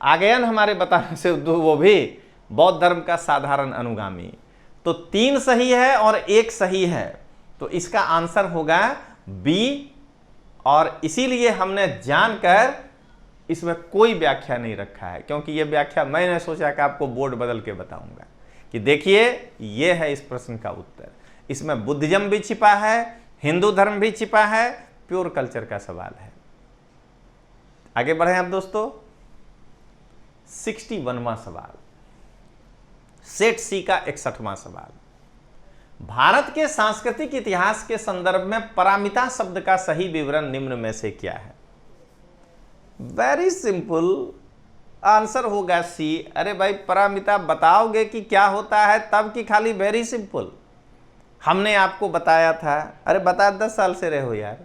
S1: आ गया ना हमारे बताने से, वो भी बौद्ध धर्म का साधारण अनुगामी। तो 3 सही है और 1 सही है, तो इसका आंसर होगा बी। और इसीलिए हमने जानकर इसमें कोई व्याख्या नहीं रखा है, क्योंकि यह व्याख्या मैंने सोचा कि आपको बोर्ड बदल के बताऊंगा कि देखिए ये है इस प्रश्न का उत्तर। इसमें बुद्धिज्म भी छिपा है, हिंदू धर्म भी छिपा है, प्योर कल्चर का सवाल है। आगे बढ़े आप दोस्तों। 61वां सवाल, सेट सी का 61वां सवाल। भारत के सांस्कृतिक इतिहास के संदर्भ में पारमिता शब्द का सही विवरण निम्न में से क्या है? वेरी सिंपल, आंसर होगा सी। अरे भाई, पारमिता बताओगे कि क्या होता है तब की खाली वेरी सिंपल। हमने आपको बताया था। अरे बता, 10 साल से रहे हो यार,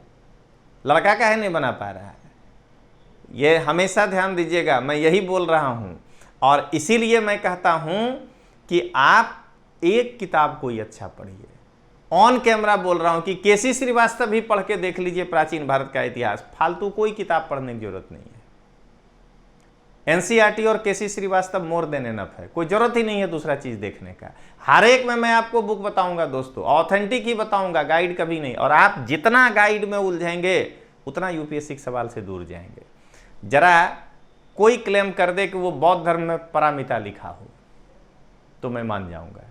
S1: लड़का काहे नहीं बना पा रहा है? ये हमेशा ध्यान दीजिएगा, मैं यही बोल रहा हूं। और इसीलिए मैं कहता हूं कि आप एक किताब कोई अच्छा पढ़िए। ऑन कैमरा बोल रहा हूं कि केसी श्रीवास्तव भी पढ़ के देख लीजिए प्राचीन भारत का इतिहास। फालतू कोई किताब पढ़ने की जरूरत नहीं है। एनसीईआरटी और केसी श्रीवास्तव मोर देन एनफ है, कोई जरूरत ही नहीं है दूसरा चीज देखने का। हर एक में मैं आपको बुक बताऊंगा दोस्तों, ऑथेंटिक ही बताऊंगा, गाइड कभी नहीं। और आप जितना गाइड में उलझेंगे उतना यूपीएससी के सवाल से दूर जाएंगे। जरा कोई क्लेम कर दे कि वो बौद्ध धर्म में पारमिता लिखा हो तो मैं मान जाऊंगा।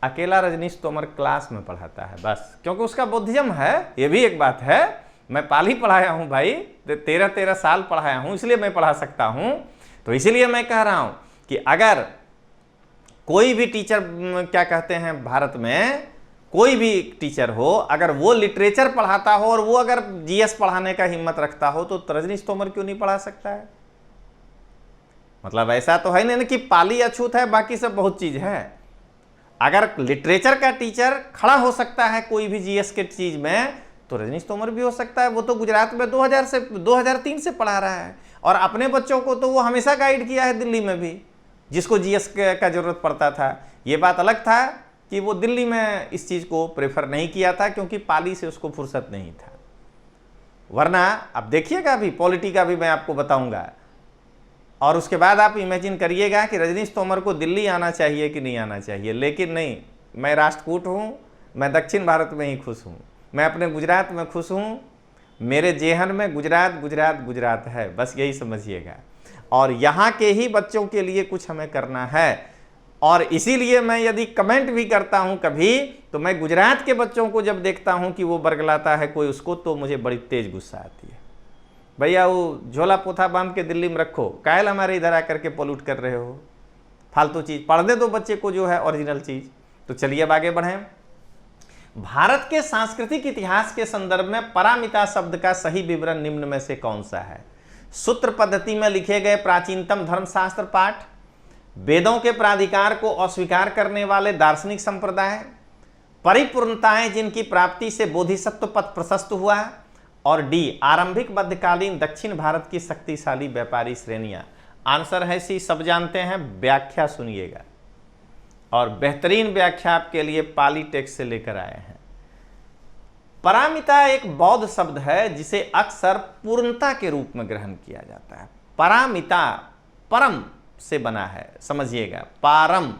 S1: अकेला रजनीश तोमर क्लास में पढ़ाता है बस, क्योंकि उसका बुद्धिज्म है। ये भी एक बात है, मैं पाली पढ़ाया हूं भाई, 13 साल पढ़ाया हूं, इसलिए मैं पढ़ा सकता हूं। तो इसीलिए मैं कह रहा हूं कि अगर कोई भी टीचर, क्या कहते हैं, भारत में कोई भी टीचर हो, अगर वो लिटरेचर पढ़ाता हो और वो अगर जीएस पढ़ाने का हिम्मत रखता हो तो रजनीश तोमर क्यों नहीं पढ़ा सकता है? मतलब ऐसा तो है नहीं कि पाली अछूत है, बाकी सब बहुत चीज है। अगर लिटरेचर का टीचर खड़ा हो सकता है कोई भी जीएस के चीज में, तो रजनीश तोमर भी हो सकता है। वो तो गुजरात में 2003 से पढ़ा रहा है, और अपने बच्चों को तो वो हमेशा गाइड किया है, दिल्ली में भी जिसको जीएस का जरूरत पड़ता था। ये बात अलग था कि वो दिल्ली में इस चीज को प्रेफर नहीं किया था, क्योंकि पाली से उसको फुर्सत नहीं था। वरना अब देखिएगा, अभी पॉलिटी का भी मैं आपको बताऊंगा, और उसके बाद आप इमेजिन करिएगा कि रजनीश तोमर को दिल्ली आना चाहिए कि नहीं आना चाहिए। लेकिन नहीं, मैं राष्ट्रकूट हूँ, मैं दक्षिण भारत में ही खुश हूँ, मैं अपने गुजरात में खुश हूँ। मेरे जेहन में गुजरात गुजरात गुजरात है, बस यही समझिएगा। और यहाँ के ही बच्चों के लिए कुछ हमें करना है, और इसीलिए मैं यदि कमेंट भी करता हूँ कभी, तो मैं गुजरात के बच्चों को जब देखता हूँ कि वो बरगलाता है कोई उसको, तो मुझे बड़ी तेज गुस्सा आती है। भैया वो झोला पोथा बांध के दिल्ली में रखो, कायल हमारे इधर आकर के पोल्यूट कर रहे हो, फालतू चीज पढ़ दे दो बच्चे को जो है ओरिजिनल चीज। तो चलिए अब आगे बढ़ें। भारत के सांस्कृतिक इतिहास के संदर्भ में पारमिता शब्द का सही विवरण निम्न में से कौन सा है? सूत्र पद्धति में लिखे गए प्राचीनतम धर्मशास्त्र पाठ, वेदों के प्राधिकार को अस्वीकार करने वाले दार्शनिक संप्रदाय, परिपूर्णताएं जिनकी प्राप्ति से बोधिसत्व पथ प्रशस्त हुआ, और डी आरंभिक मध्यकालीन दक्षिण भारत की शक्तिशाली व्यापारी श्रेणियां। आंसर है सी, सब जानते हैं। व्याख्या सुनिएगा, और बेहतरीन व्याख्या आपके लिए पाली टेक्स्ट से लेकर आए हैं। पारमिता एक बौद्ध शब्द है जिसे अक्सर पूर्णता के रूप में ग्रहण किया जाता है। पारमिता परम से बना है, समझिएगा, पारम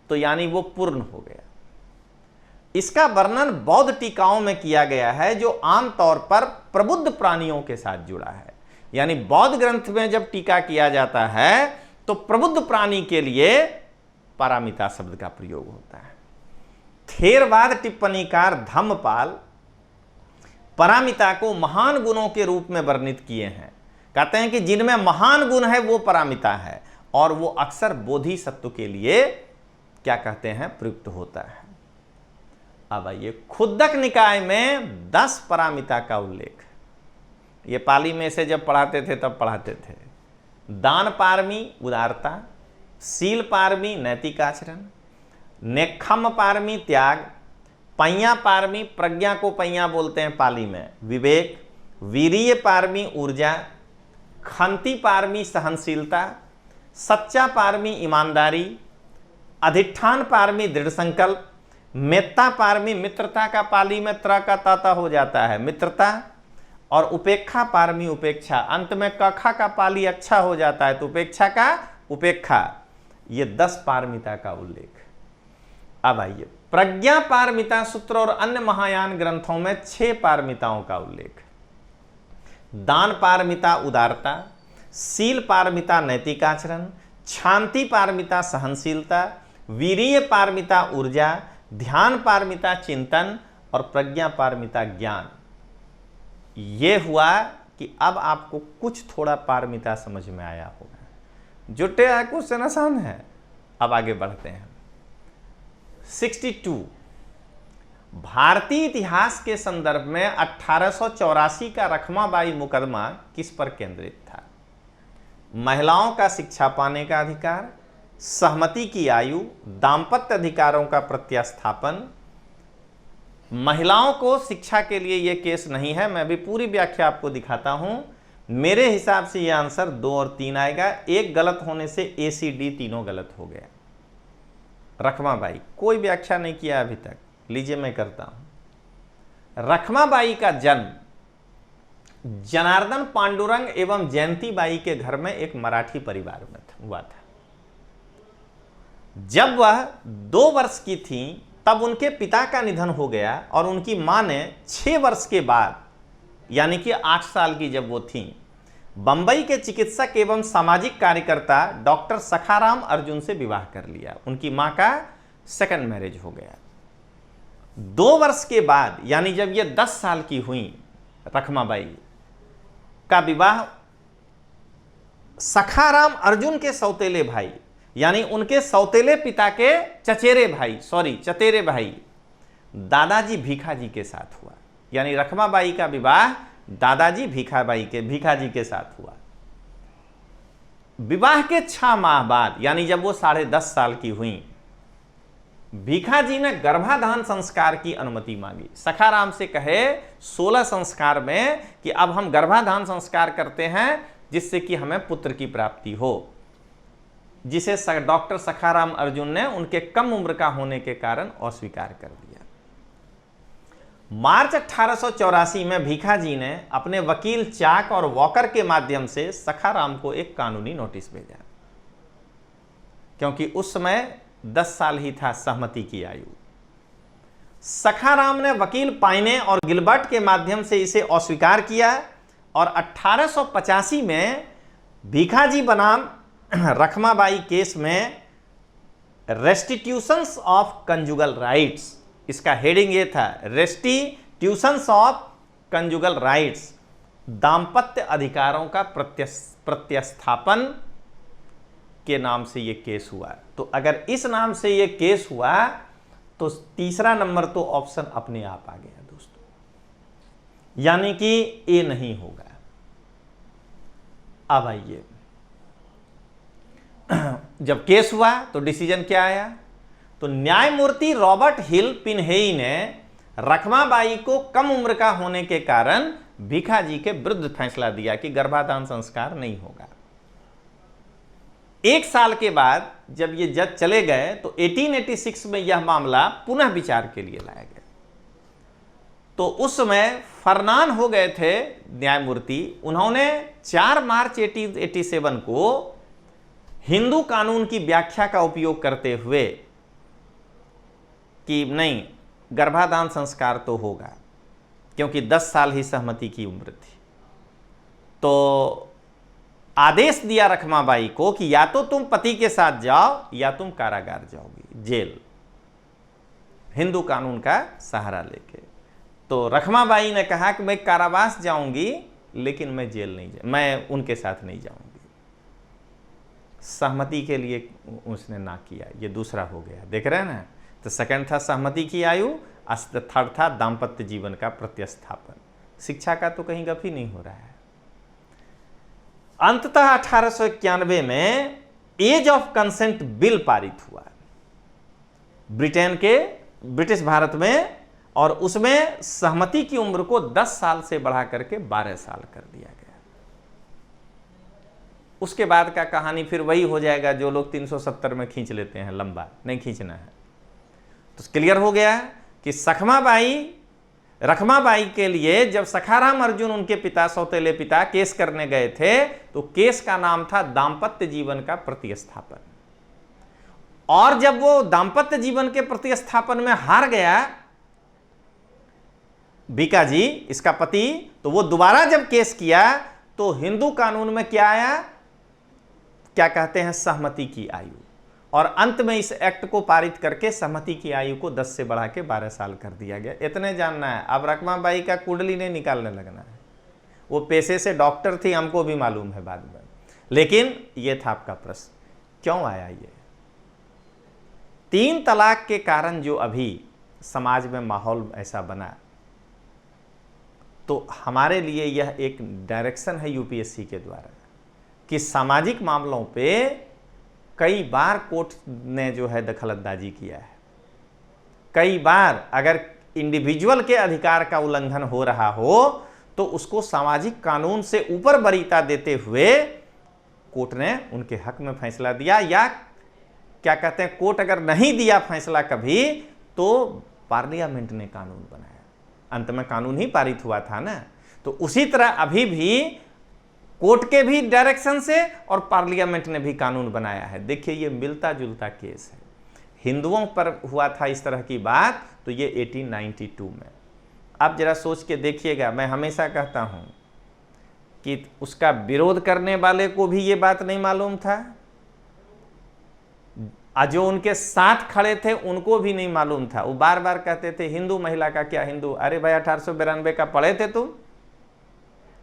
S1: तो यानी वो पूर्ण हो गया। इसका वर्णन बौद्ध टीकाओं में किया गया है, जो आमतौर पर प्रबुद्ध प्राणियों के साथ जुड़ा है। यानी बौद्ध ग्रंथ में जब टीका किया जाता है तो प्रबुद्ध प्राणी के लिए पारमिता शब्द का प्रयोग होता है। थेरवाद टिप्पणीकार धम्मपाल पारमिता को महान गुणों के रूप में वर्णित किए हैं। कहते हैं कि जिनमें महान गुण है वो पारमिता है, और वो अक्सर बोधिसत्व के लिए, क्या कहते हैं, प्रयुक्त होता है। अब आइए, खुद्दक निकाय में 10 पारमिता का उल्लेख। ये पाली में से जब पढ़ाते थे तब पढ़ाते थे। दान पारमी उदारता, शील पारमी नैतिक आचरण, नेक्षम पारमी त्याग, पैया पारमी, प्रज्ञा को पैया बोलते हैं पाली में, विवेक, वीरीय पारमी ऊर्जा, खंती पारमी सहनशीलता, सच्चा पारमी ईमानदारी, अधिष्ठान पारमी दृढ़ संकल्प, मेत्ता पारमी, मित्रता का पाली में त्र का ताता हो जाता है मित्रता, और उपेक्षा पारमी उपेक्षा, अंत में कखा का पाली अच्छा हो जाता है तो उपेक्षा का उपेक्षा। ये 10 पारमिता का उल्लेख। अब आइए, प्रज्ञा पारमिता सूत्र और अन्य महायान ग्रंथों में 6 पारमिताओं का उल्लेख। दान पारमिता उदारता, शील पारमिता नैतिक आचरण, शांति पारमिता सहनशीलता, वीरीय पारमिता ऊर्जा, ध्यान पारमिता चिंतन, और प्रज्ञा पारमिता ज्ञान। ये हुआ कि अब आपको कुछ थोड़ा पारमिता समझ में आया होगा। जुटे है, क्वेश्चन आसान है। अब आगे बढ़ते हैं। 62, भारतीय इतिहास के संदर्भ में 1884 का रखमाबाई मुकदमा किस पर केंद्रित था? महिलाओं का शिक्षा पाने का अधिकार, सहमति की आयु, दाम्पत्य अधिकारों का प्रत्यास्थापन। महिलाओं को शिक्षा के लिए यह केस नहीं है, मैं भी पूरी व्याख्या आपको दिखाता हूं। मेरे हिसाब से यह आंसर 2 और 3 आएगा। एक गलत होने से ए सी डी तीनों गलत हो गया। रखमाबाई कोई व्याख्या नहीं किया अभी तक, लीजिए मैं करता हूं। रखमाबाई का जन्म जनार्दन पांडुरंग एवं जयंती बाई के घर में एक मराठी परिवार में हुआ था। जब वह 2 वर्ष की थी तब उनके पिता का निधन हो गया और उनकी मां ने 6 वर्ष के बाद, यानी कि 8 साल की जब वो थी, बंबई के चिकित्सक एवं सामाजिक कार्यकर्ता डॉक्टर सखाराम अर्जुन से विवाह कर लिया। उनकी मां का सेकंड मैरिज हो गया। 2 वर्ष के बाद, यानी जब ये 10 साल की हुई, रखमाबाई का विवाह सखाराम अर्जुन के सौतेले भाई, यानी उनके सौतेले पिता के चचेरे भाई दादाजी भीखाजी के साथ हुआ। यानी रखमाबाई का विवाह दादाजी भीखाजी के साथ हुआ। विवाह के 6 माह बाद, यानी जब वो 10.5 साल की हुई, भीखाजी ने गर्भाधान संस्कार की अनुमति मांगी। सखाराम से कहे 16 संस्कार में कि अब हम गर्भाधान संस्कार करते हैं जिससे कि हमें पुत्र की प्राप्ति हो, जिसे डॉक्टर सखाराम अर्जुन ने उनके कम उम्र का होने के कारण अस्वीकार कर दिया। मार्च 1884 में भीखाजी ने अपने वकील चाक और वॉकर के माध्यम से सखाराम को एक कानूनी नोटिस भेजा, क्योंकि उस समय 10 साल ही था सहमति की आयु। सखाराम ने वकील पाइने और गिलबर्ट के माध्यम से इसे अस्वीकार किया और 1885 में भीखाजी बनाम रखमाबाई केस में रेस्टिट्यूशंस ऑफ कंजुगल राइट्स, इसका हेडिंग ये था, रेस्टिट्यूशंस ऑफ कंजुगल राइट्स, दाम्पत्य अधिकारों का प्रत्यस्थापन के नाम से ये केस हुआ। तो अगर इस नाम से ये केस हुआ तो तीसरा नंबर तो ऑप्शन अपने आप आ गया दोस्तों, यानी कि ए नहीं होगा। अब आइए, जब केस हुआ तो डिसीजन क्या आया? तो न्यायमूर्ति रॉबर्ट हिल पिनहेई ने रखमाबाई को कम उम्र का होने के कारण भीखाजी के विरुद्ध फैसला दिया कि गर्भाधान संस्कार नहीं होगा। 1 साल के बाद जब ये जज चले गए तो 1886 में यह मामला पुनः विचार के लिए लाया गया। तो उस समय फरनान हो गए थे न्यायमूर्ति। उन्होंने 4 मार्च 1887 को हिंदू कानून की व्याख्या का उपयोग करते हुए कि नहीं, गर्भाधान संस्कार तो होगा, क्योंकि 10 साल ही सहमति की उम्र थी। तो आदेश दिया रखमाबाई को कि या तो तुम पति के साथ जाओ या तुम कारागार जाओगी, जेल, हिंदू कानून का सहारा लेके। तो रखमाबाई ने कहा कि मैं कारावास जाऊंगी लेकिन मैं जेल नहीं मैं उनके साथ नहीं जाऊंगी। सहमति के लिए उसने ना किया। ये दूसरा हो गया, देख रहे हैं ना। तो सेकंड था सहमति की आयु, थर्ड था दाम्पत्य जीवन का प्रत्यस्थापन। शिक्षा का तो कहीं गप ही नहीं हो रहा है। अंततः 1891 में एज ऑफ कंसेंट बिल पारित हुआ ब्रिटिश भारत में, और उसमें सहमति की उम्र को 10 साल से बढ़ा करके 12 साल कर दिया गया। उसके बाद का कहानी फिर वही हो जाएगा जो लोग 370 में खींच लेते हैं, लंबा नहीं खींचना है। तो क्लियर हो गया कि रखमाबाई के लिए जब सखाराम अर्जुन उनके पिता, सौतेले पिता, केस करने गए थे तो केस का नाम था दाम्पत्य जीवन का प्रतिस्थापन। और जब वो दाम्पत्य जीवन के प्रतिस्थापन में हार गया भीखाजी, इसका पति, तो वो दोबारा जब केस किया तो हिंदू कानून में क्या आया, क्या कहते हैं, सहमति की आयु। और अंत में इस एक्ट को पारित करके सहमति की आयु को 10 से बढ़ा के 12 साल कर दिया गया। इतने जानना है। अब रखमाबाई का कुंडली नहीं निकालने लगना है। वो पेशे से डॉक्टर थी, हमको भी मालूम है बाद में, लेकिन ये था आपका प्रश्न, क्यों आया ये? 3 तलाक के कारण जो अभी समाज में माहौल ऐसा बना, तो हमारे लिए यह एक डायरेक्शन है यूपीएससी के द्वारा कि सामाजिक मामलों पे कई बार कोर्ट ने जो है दखलंदाजी किया है। कई बार अगर इंडिविजुअल के अधिकार का उल्लंघन हो रहा हो तो उसको सामाजिक कानून से ऊपर वरीयता देते हुए कोर्ट ने उनके हक में फैसला दिया, या क्या कहते हैं, कोर्ट अगर नहीं दिया फैसला कभी तो पार्लियामेंट ने कानून बनाया। अंत में कानून ही पारित हुआ था ना। तो उसी तरह अभी भी कोर्ट के भी डायरेक्शन से और पार्लियामेंट ने भी कानून बनाया है। देखिए ये मिलता जुलता केस है। हिंदुओं पर हुआ था इस तरह की बात तो ये 1892 में। आप जरा सोच के देखिएगा, मैं हमेशा कहता हूं कि उसका विरोध करने वाले को भी ये बात नहीं मालूम था, जो उनके साथ खड़े थे उनको भी नहीं मालूम था। वो बार बार कहते थे हिंदू महिला का क्या हिंदू, अरे भाई 1892 का पढ़े थे तुम,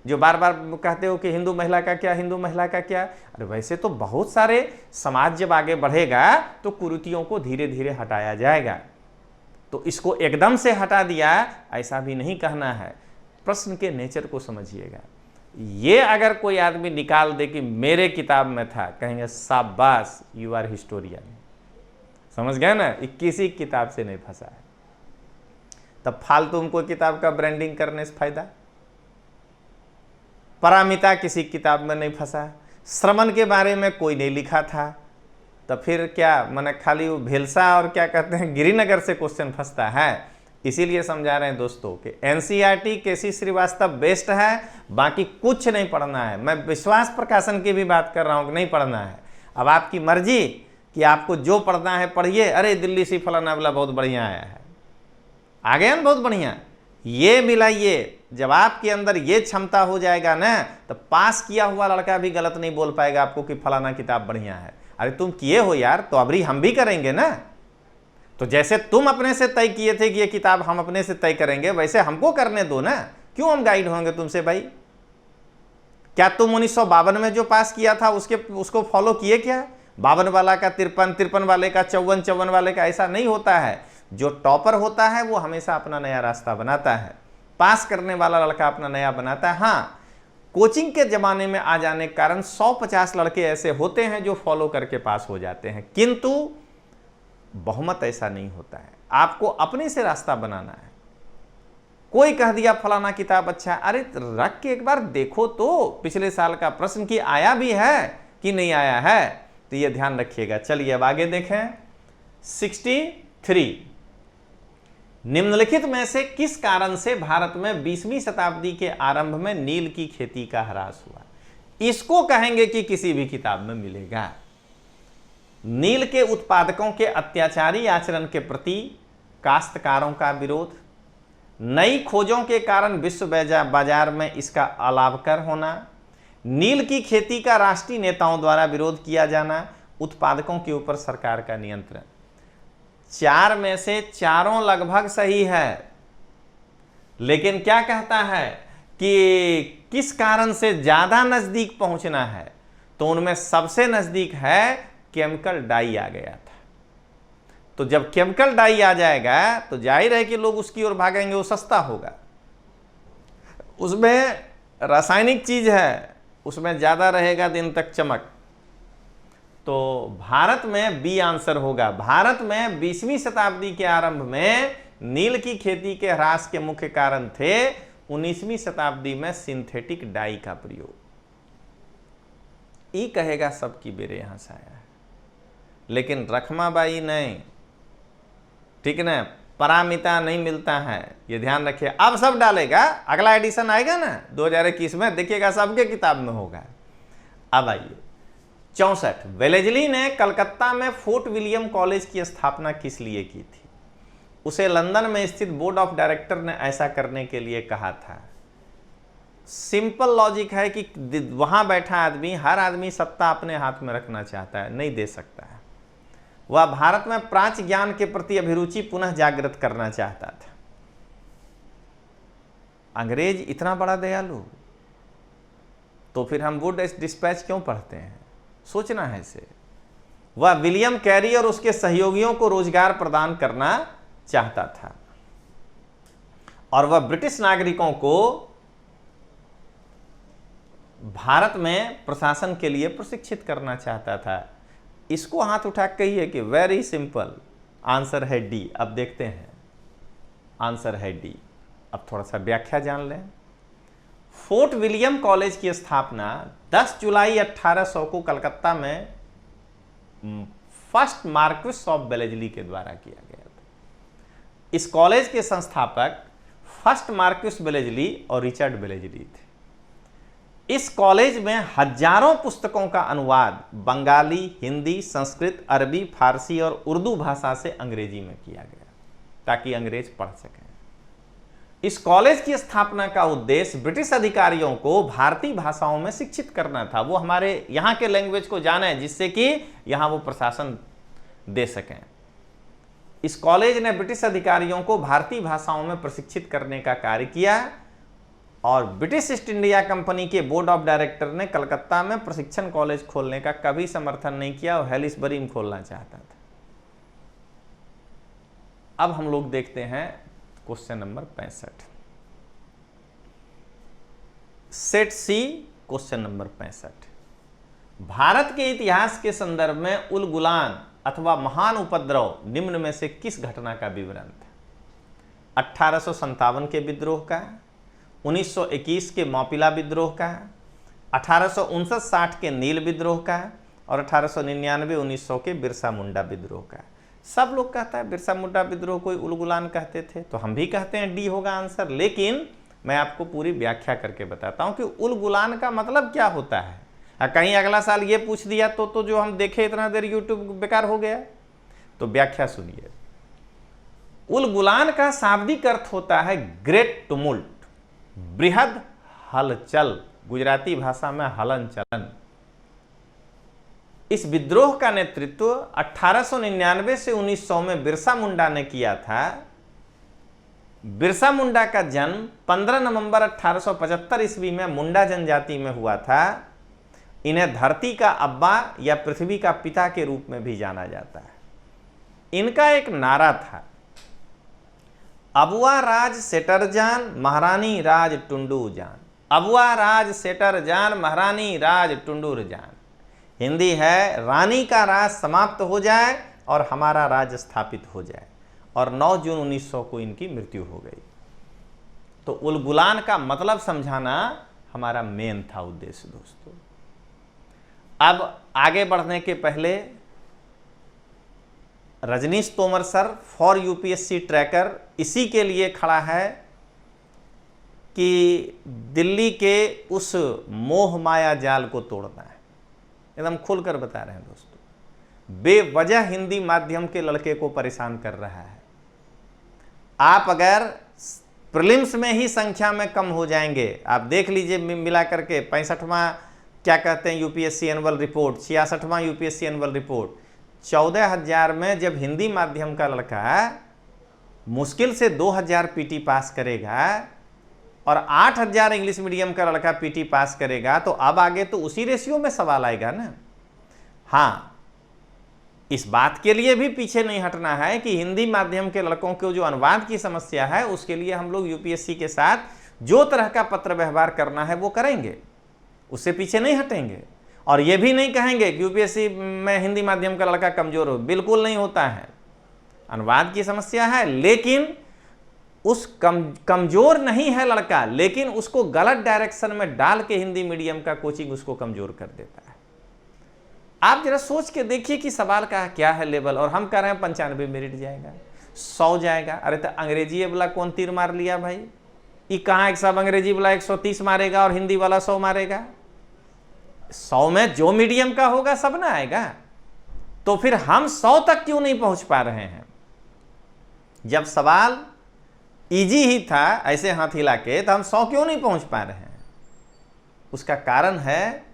S1: जो बार बार कहते हो कि हिंदू महिला का क्या, हिंदू महिला का क्या। अरे वैसे तो बहुत सारे समाज जब आगे बढ़ेगा तो कुरीतियों को धीरे धीरे हटाया जाएगा, तो इसको एकदम से हटा दिया ऐसा भी नहीं कहना है। प्रश्न के नेचर को समझिएगा। ये अगर कोई आदमी निकाल दे कि मेरे किताब में था, कहेंगे शाबाश यू आर हिस्टोरियन। समझ गए ना, किसी किताब से नहीं फंसा है। तब फालतू उनको किताब का ब्रांडिंग करने से फायदा। पारमिता किसी किताब में नहीं फंसा, श्रमण के बारे में कोई नहीं लिखा था, तो फिर क्या मैंने खाली वो भेलसा और क्या कहते हैं गिरिनगर से क्वेश्चन फंसता है। इसीलिए समझा रहे हैं दोस्तों कि एनसीईआरटी केसी श्रीवास्तव बेस्ट है, बाकी कुछ नहीं पढ़ना है। मैं विश्वास प्रकाशन की भी बात कर रहा हूं कि नहीं पढ़ना है। अब आपकी मर्जी कि आपको जो पढ़ना है पढ़िए। अरे दिल्ली से फलाना वाला बहुत बढ़िया आया है, आ गया ना बहुत बढ़िया, ये मिलाइए। जब आपके अंदर ये क्षमता हो जाएगा ना, तो पास किया हुआ लड़का भी गलत नहीं बोल पाएगा आपको कि फलाना किताब बढ़िया है। अरे तुम किए हो यार, तो अबरी हम भी करेंगे ना। तो जैसे तुम अपने से तय किए थे कि ये किताब हम अपने से तय करेंगे, वैसे हमको करने दो ना। क्यों हम गाइड होंगे तुमसे भाई? क्या तुम 1952 में जो पास किया था उसको फॉलो किए क्या? 52 वाला का 53, 53 वाले का 54, 54 वाले का, ऐसा नहीं होता है। जो टॉपर होता है वो हमेशा अपना नया रास्ता बनाता है, पास करने वाला लड़का अपना नया बनाता है। हाँ, कोचिंग के जमाने में आ जाने के कारण 150 लड़के ऐसे होते हैं जो फॉलो करके पास हो जाते हैं, किंतु बहुमत ऐसा नहीं होता है। आपको अपने से रास्ता बनाना है। कोई कह दिया फलाना किताब अच्छा है, अरे रख के एक बार देखो तो पिछले साल का प्रश्न की आया भी है कि नहीं आया है, तो ये ध्यान रखिएगा। चलिए अब आगे देखें। 63, निम्नलिखित में से किस कारण से भारत में 20वीं शताब्दी के आरंभ में नील की खेती का ह्रास हुआ? इसको कहेंगे कि किसी भी किताब में मिलेगा। नील के उत्पादकों के अत्याचारी आचरण के प्रति काश्तकारों का विरोध, नई खोजों के कारण विश्व बाजार में इसका अलाभकर होना, नील की खेती का राष्ट्रीय नेताओं द्वारा विरोध किया जाना, उत्पादकों के ऊपर सरकार का नियंत्रण। 4 में से चारों लगभग सही है, लेकिन क्या कहता है कि किस कारण से ज्यादा नजदीक पहुंचना है, तो उनमें सबसे नजदीक है केमिकल डाई आ गया था। तो जब केमिकल डाई आ जाएगा तो जाहिर है कि लोग उसकी ओर भागेंगे, वो सस्ता होगा, उसमें रासायनिक चीज है, उसमें ज्यादा रहेगा दिन तक चमक। तो भारत में बी आंसर होगा। भारत में 20वीं शताब्दी के आरंभ में नील की खेती के ह्रास के मुख्य कारण थे 19वीं शताब्दी में सिंथेटिक डाई का प्रयोग। ई कहेगा सबकी बेरे यहां से आया है, लेकिन रखमाबाई नहीं, ठीक ना, पारमिता नहीं मिलता है, ये ध्यान रखिए। अब सब डालेगा, अगला एडिशन आएगा ना 2021 में, देखिएगा सबके किताब में होगा। अब आइए 64, वेलेजली ने कलकत्ता में फोर्ट विलियम कॉलेज की स्थापना किस लिए की थी? उसे लंदन में स्थित बोर्ड ऑफ डायरेक्टर ने ऐसा करने के लिए कहा था। सिंपल लॉजिक है कि वहां बैठा आदमी, हर आदमी सत्ता अपने हाथ में रखना चाहता है, नहीं दे सकता है। वह भारत में प्राच्य ज्ञान के प्रति अभिरुचि पुनः जागृत करना चाहता था। अंग्रेज इतना बड़ा दयालु, तो फिर हम वुड डिस्पैच क्यों पढ़ते हैं? सोचना है इसे। वह विलियम कैरी और उसके सहयोगियों को रोजगार प्रदान करना चाहता था, और वह ब्रिटिश नागरिकों को भारत में प्रशासन के लिए प्रशिक्षित करना चाहता था। इसको हाथ उठा कहिए कि वेरी सिंपल, आंसर है डी। अब देखते हैं, आंसर है डी। अब थोड़ा सा व्याख्या जान लें। फोर्ट विलियम कॉलेज की स्थापना 10 जुलाई 1800 को कलकत्ता में फर्स्ट मार्क्विस ऑफ वेलेजली के द्वारा किया गया था। इस कॉलेज के संस्थापक फर्स्ट मार्क्यूस बेलेजली और रिचर्ड बेलेजली थे। इस कॉलेज में हजारों पुस्तकों का अनुवाद बंगाली, हिंदी, संस्कृत, अरबी, फारसी और उर्दू भाषा से अंग्रेजी में किया गया ताकि अंग्रेज पढ़ सकें। इस कॉलेज की स्थापना का उद्देश्य ब्रिटिश अधिकारियों को भारतीय भाषाओं में शिक्षित करना था। वो हमारे यहाँ के लैंग्वेज को जाने जिससे कि यहाँ वो प्रशासन दे सकें। इस कॉलेज ने ब्रिटिश अधिकारियों को भारतीय भाषाओं में प्रशिक्षित करने का कार्य किया और ब्रिटिश ईस्ट इंडिया कंपनी के बोर्ड ऑफ डायरेक्टर ने कलकत्ता में प्रशिक्षण कॉलेज खोलने का कभी समर्थन नहीं किया और हेलिसबरी में खोलना चाहता था। अब हम लोग देखते हैं क्वेश्चन नंबर 65, सेट सी क्वेश्चन नंबर 65। भारत के इतिहास के संदर्भ में उल गुलान अथवा महान उपद्रव निम्न में से किस घटना का विवरण था? 1857 के विद्रोह का, 1921 के मौपिला विद्रोह का, 1859-60 के नील विद्रोह का और 1899-1900 के बिरसा मुंडा विद्रोह का। सब लोग कहता है बिरसा मुंडा विद्रोह कोई उल गुलान कहते थे, तो हम भी कहते हैं डी होगा आंसर। लेकिन मैं आपको पूरी व्याख्या करके बताता हूं कि उल गुलान का मतलब क्या होता है। कहीं अगला साल ये पूछ दिया तो जो हम देखे इतना देर यूट्यूब बेकार हो गया। तो व्याख्या सुनिए। उल गुलान का शाब्दिक अर्थ होता है ग्रेट टुमुल्ट, बृहद हलचल, गुजराती भाषा में हलन चलन। इस विद्रोह का नेतृत्व 1899 से 1900 में बिरसा मुंडा ने किया था। बिरसा मुंडा का जन्म 15 नवंबर 1875 ईस्वी में मुंडा जनजाति में हुआ था। इन्हें धरती का अब्बा या पृथ्वी का पिता के रूप में भी जाना जाता है। इनका एक नारा था, अबुआ राज सेटर जान, महारानी राज टुंडू जान। अबुआ राज सेटर जान, महारानी राज टुंडूर जान। हिंदी है, रानी का राज समाप्त हो जाए और हमारा राज स्थापित हो जाए। और 9 जून 1900 को इनकी मृत्यु हो गई। तो उल गुलान का मतलब समझाना हमारा मेन था उद्देश्य दोस्तों। अब आगे बढ़ने के पहले Rajneesh Tomar sir for UPSC tracker इसी के लिए खड़ा है कि दिल्ली के उस मोह माया जाल को तोड़ना है। एकदम खुलकर बता रहे हैं दोस्तों। बेवजह हिंदी माध्यम के लड़के को परेशान कर रहा है। आप अगर प्रीलिम्स में ही संख्या में कम हो जाएंगे, आप देख लीजिए मिला करके 65वां क्या कहते हैं यूपीएससी एनुअल रिपोर्ट, 66वां यूपीएससी एनुअल रिपोर्ट, 14,000 में जब हिंदी माध्यम का लड़का मुश्किल से 2,000 पीटी पास करेगा और 8,000 इंग्लिश मीडियम का लड़का पीटी पास करेगा, तो अब आगे तो उसी रेशियो में सवाल आएगा ना। हाँ, इस बात के लिए भी पीछे नहीं हटना है कि हिंदी माध्यम के लड़कों को जो अनुवाद की समस्या है उसके लिए हम लोग यूपीएससी के साथ जो तरह का पत्र व्यवहार करना है वो करेंगे, उससे पीछे नहीं हटेंगे। और ये भी नहीं कहेंगे कि यूपीएससी में हिंदी माध्यम का लड़का कमजोर हो, बिल्कुल नहीं होता है। अनुवाद की समस्या है, लेकिन उस कमजोर नहीं है लड़का, लेकिन उसको गलत डायरेक्शन में डाल के हिंदी मीडियम का कोचिंग उसको कमजोर कर देता है। आप जरा सोच के देखिए कि सवाल का क्या है लेवल, और हम कह रहे हैं 95 मेरिट जाएगा, 100 जाएगा। अरे तो अंग्रेजी वाला कौन तीर मार लिया भाई? ये कहाँ एक सब अंग्रेजी वाला 130 मारेगा और हिंदी वाला 100 मारेगा? 100 में जो मीडियम का होगा सब ना आएगा। तो फिर हम 100 तक क्यों नहीं पहुंच पा रहे हैं? जब सवाल इजी ही था ऐसे हाथ हिला के, तो हम 100 क्यों नहीं पहुंच पा रहे हैं? उसका कारण है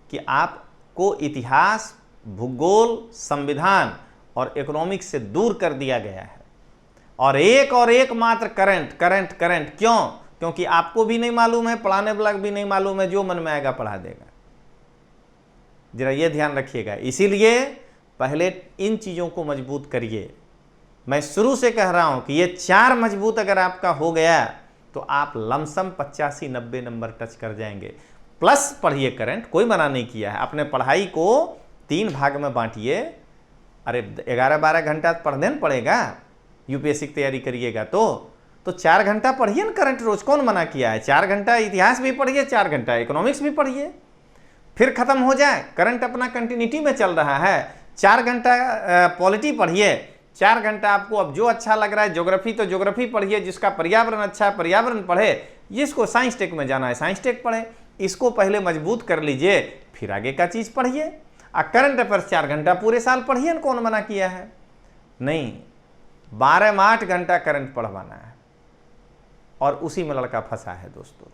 S1: कि आपको इतिहास, भूगोल, संविधान और इकोनॉमिक्स से दूर कर दिया गया है, और एक मात्र करंट। क्यों? क्योंकि आपको भी नहीं मालूम है, पढ़ाने वाला भी नहीं मालूम है, जो मन में आएगा पढ़ा देगा। जरा ये ध्यान रखिएगा। इसीलिए पहले इन चीज़ों को मजबूत करिए। मैं शुरू से कह रहा हूं कि ये 4 मजबूत अगर आपका हो गया तो आप लमसम 85-90 नंबर टच कर जाएंगे। प्लस पढ़िए करंट, कोई मना नहीं किया है। अपने पढ़ाई को 3 भाग में बांटिए। अरे 11-12 घंटा पढ़ने न पड़ेगा, यूपीएससी की तैयारी करिएगा तो 4 घंटा पढ़िए ना करंट रोज, कौन मना किया है? 4 घंटा इतिहास भी पढ़िए, 4 घंटा इकोनॉमिक्स भी पढ़िए, फिर खत्म हो जाए। करंट अपना कंटिन्यूटी में चल रहा है। 4 घंटा पॉलिटी पढ़िए, 4 घंटा आपको अब जो अच्छा लग रहा है, ज्योग्राफी तो ज्योग्राफी पढ़िए, जिसका पर्यावरण अच्छा है पर्यावरण पढ़े, जिसको साइंस टेक में जाना है साइंस टेक पढ़े, इसको पहले मजबूत कर लीजिए, फिर आगे का चीज पढ़िए। करंट अफेयर्स 4 घंटा पूरे साल पढ़िए, कौन मना किया है? नहीं, 12 में 8 घंटा करंट पढ़वाना है, और उसी में लड़का फंसा है दोस्तों।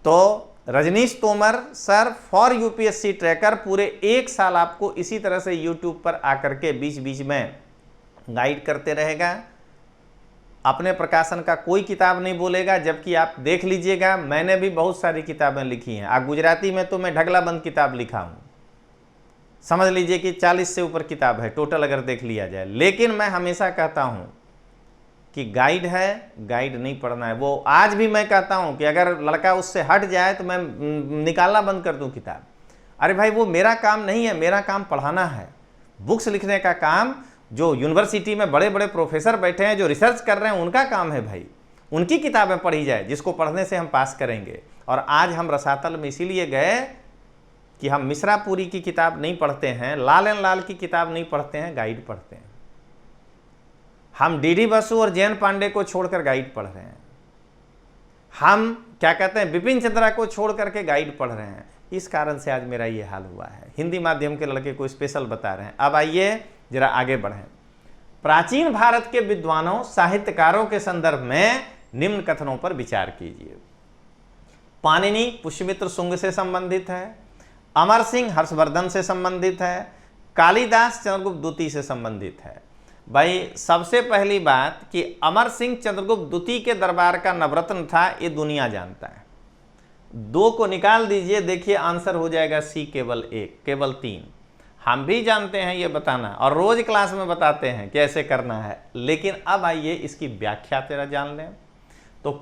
S1: तो Rajneesh Tomar sir for UPSC tracker पूरे 1 साल आपको इसी तरह से यूट्यूब पर आकर के बीच बीच में गाइड करते रहेगा। अपने प्रकाशन का कोई किताब नहीं बोलेगा, जबकि आप देख लीजिएगा मैंने भी बहुत सारी किताबें लिखी हैं। गुजराती में तो मैं ढगलाबंद किताब लिखा हूं, समझ लीजिए कि 40 से ऊपर किताब है टोटल अगर देख लिया जाए। लेकिन मैं हमेशा कहता हूं कि गाइड है, गाइड नहीं पढ़ना है। वो आज भी मैं कहता हूं कि अगर लड़का उससे हट जाए तो मैं निकालना बंद कर दूं किताब। अरे भाई, वो मेरा काम नहीं है, मेरा काम पढ़ाना है। बुक्स लिखने का काम जो यूनिवर्सिटी में बड़े बड़े प्रोफेसर बैठे हैं, जो रिसर्च कर रहे हैं, उनका काम है भाई। उनकी किताबें पढ़ी जाए, जिसको पढ़ने से हम पास करेंगे। और आज हम रसातल में इसीलिए गए कि हम मिश्रापुरी की किताब नहीं पढ़ते हैं, लाल एंड लाल की किताब नहीं पढ़ते हैं, गाइड पढ़ते हैं। हम डीडी बसु और जैन पांडे को छोड़कर गाइड पढ़ रहे हैं। हम क्या कहते हैं, बिपिन चंद्रा को छोड़ करके गाइड पढ़ रहे हैं। इस कारण से आज मेरा ये हाल हुआ है। हिंदी माध्यम के लड़के को स्पेशल बता रहे हैं। अब आइए जरा आगे बढ़ें। प्राचीन भारत के विद्वानों साहित्यकारों के संदर्भ में निम्न कथनों पर विचार कीजिए। पाणिनि पुष्यमित्र शुंग से संबंधित है, अमर सिंह हर्षवर्धन से संबंधित है, कालिदास चंद्रगुप्त द्वितीय से संबंधित है। भाई, सबसे पहली बात कि अमर सिंह चंद्रगुप्त द्वितीय के दरबार का नवरत्न था, ये दुनिया जानता है। 2 को निकाल दीजिए, देखिए आंसर हो जाएगा सी, केवल 1, केवल 3। हम भी जानते हैं ये बताना, और रोज क्लास में बताते हैं कैसे करना है। लेकिन अब आइए इसकी व्याख्या तेरा जान लें। तो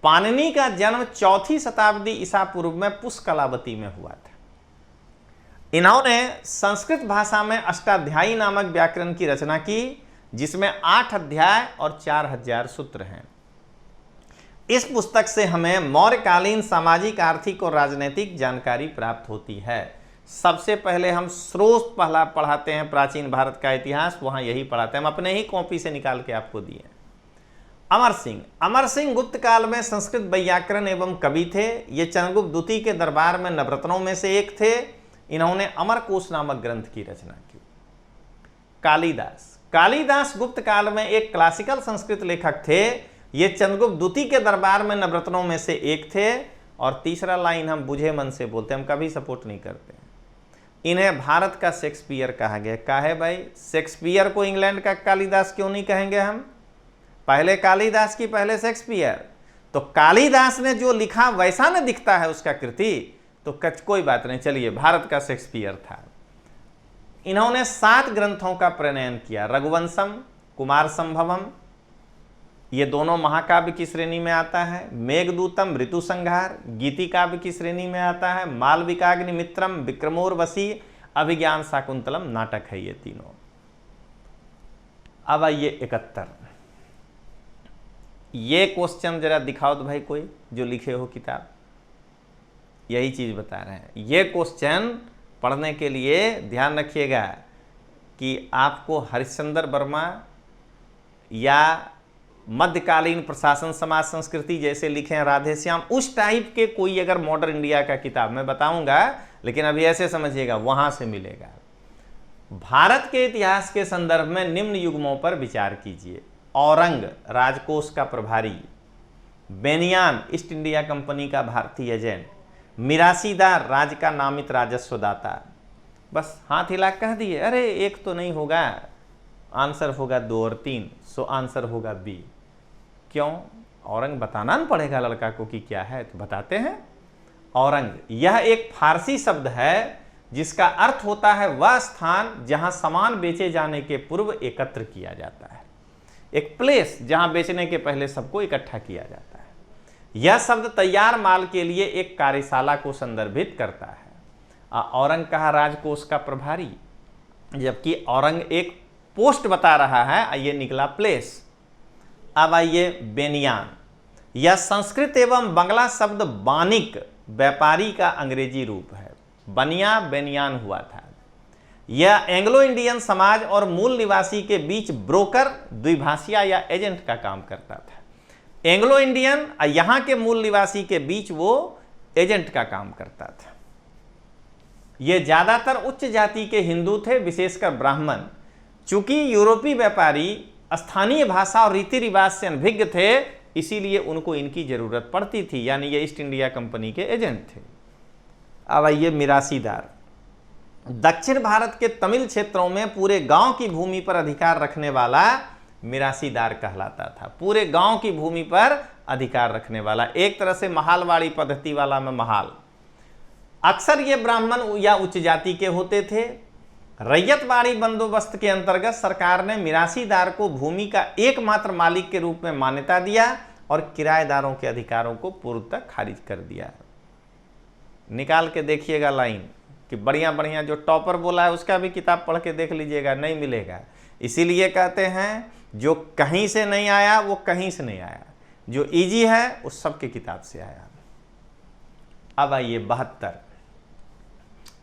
S1: पाणिनि का जन्म 4वीं शताब्दी ईसा पूर्व में पुष्कलावती में हुआ था। इन्होंने संस्कृत भाषा में अष्टाध्यायी नामक व्याकरण की रचना की, जिसमें 8 अध्याय और 4000 सूत्र हैं। इस पुस्तक से हमें मौर्यकालीन सामाजिक, आर्थिक और राजनीतिक जानकारी प्राप्त होती है। सबसे पहले हम स्रोत पहला पढ़ाते हैं, प्राचीन भारत का इतिहास, वहां यही पढ़ाते हैं। हम अपने ही कॉपी से निकाल के आपको दिए। अमर सिंह गुप्त काल में संस्कृत व्याकरण एवं कवि थे। ये चंद्रगुप्त द्वितीय के दरबार में नवरत्नों में से एक थे। इन्होंने अमरकोश नामक ग्रंथ की रचना की। कालिदास गुप्त काल में एक क्लासिकल संस्कृत लेखक थे। ये चंद्रगुप्त द्वितीय के दरबार में नवरत्नों में से एक थे। और तीसरा लाइन हम बुझे मन से बोलते हैं, हम कभी सपोर्ट नहीं करते। इन्हें भारत का शेक्सपियर कहा गया। क्या है भाई, शेक्सपियर को इंग्लैंड का कालिदास क्यों नहीं कहेंगे हम? पहले कालिदास की पहले शेक्सपियर। तो कालिदास ने जो लिखा वैसा न दिखता है उसका कृति, तो कोई बात नहीं, चलिए भारत का शेक्सपियर था। इन्होंने 7 ग्रंथों का प्रणयन किया। रघुवंशम, कुमार संभवम, ये दोनों महाकाव्य की श्रेणी में आता है। मेघदूतम, ऋतु संहार, गीति काव्य की श्रेणी में आता है। मालविकाग्निमित्रम, विक्रमोर्वशी, अभिज्ञान शाकुंतलम नाटक है ये तीनों। अब आइए 71। ये क्वेश्चन जरा दिखाओ तो भाई, कोई जो लिखे हो किताब, यही चीज बता रहे हैं। ये क्वेश्चन पढ़ने के लिए ध्यान रखिएगा कि आपको हरिश्चंद्र वर्मा या मध्यकालीन प्रशासन समाज संस्कृति जैसे लिखे हैं राधेश्याम, उस टाइप के कोई अगर मॉडर्न इंडिया का किताब मैं बताऊंगा, लेकिन अभी ऐसे समझिएगा वहां से मिलेगा। भारत के इतिहास के संदर्भ में निम्न युग्मों पर विचार कीजिए। औरंग राजकोष का प्रभारी, बेनियान ईस्ट इंडिया कंपनी का भारतीय एजेंट, मिरासीदार राज्य का नामित राजस्वदाता। बस हाथ हिला कह दिए, अरे एक तो नहीं होगा, आंसर होगा 2 और 3, सो आंसर होगा बी। क्यों? औरंग बताना न पड़ेगा लड़का को कि क्या है, तो बताते हैं। औरंग यह एक फारसी शब्द है जिसका अर्थ होता है वह स्थान जहां सामान बेचे जाने के पूर्व एकत्र किया जाता है। एक प्लेस जहां बेचने के पहले सबको इकट्ठा किया जाता है। यह शब्द तैयार माल के लिए एक कार्यशाला को संदर्भित करता है। औरंग कहा राजकोष का प्रभारी, जबकि औरंग एक पोस्ट बता रहा है, ये निकला प्लेस। अब आइए बेनियान। यह संस्कृत एवं बंगला शब्द बानिक व्यापारी का अंग्रेजी रूप है। बनिया बेनियान हुआ था। यह एंग्लो इंडियन समाज और मूल निवासी के बीच ब्रोकर, द्विभाषिया या एजेंट का काम करता था। एंग्लो इंडियन यहां के मूल निवासी के बीच वो एजेंट का काम करता था। ये ज्यादातर उच्च जाति के हिंदू थे, विशेषकर ब्राह्मण। चूंकि यूरोपीय व्यापारी स्थानीय भाषा और रीति रिवाज से अनभिज्ञ थे, इसीलिए उनको इनकी जरूरत पड़ती थी, यानी ये ईस्ट इंडिया कंपनी के एजेंट थे। अब आइए मिरासीदार। दक्षिण भारत के तमिल क्षेत्रों में पूरे गांव की भूमि पर अधिकार रखने वाला मिरासीदार कहलाता था। पूरे गांव की भूमि पर अधिकार रखने वाला, एक तरह से महालवाड़ी पद्धति वाला में महाल। अक्सर ये ब्राह्मण या उच्च जाति के होते थे। रैयतवाड़ी बंदोबस्त के अंतर्गत सरकार ने मिरासीदार को भूमि का एकमात्र मालिक के रूप में मान्यता दिया और किराएदारों के अधिकारों को पूर्णतः खारिज कर दिया। निकाल के देखिएगा लाइन कि बढ़िया बढ़िया जो टॉपर बोला है उसका भी किताब पढ़ के देख लीजिएगा, नहीं मिलेगा। इसीलिए कहते हैं जो कहीं से नहीं आया वो कहीं से नहीं आया, जो इजी है वो सबके किताब से आया। अब आइए 72।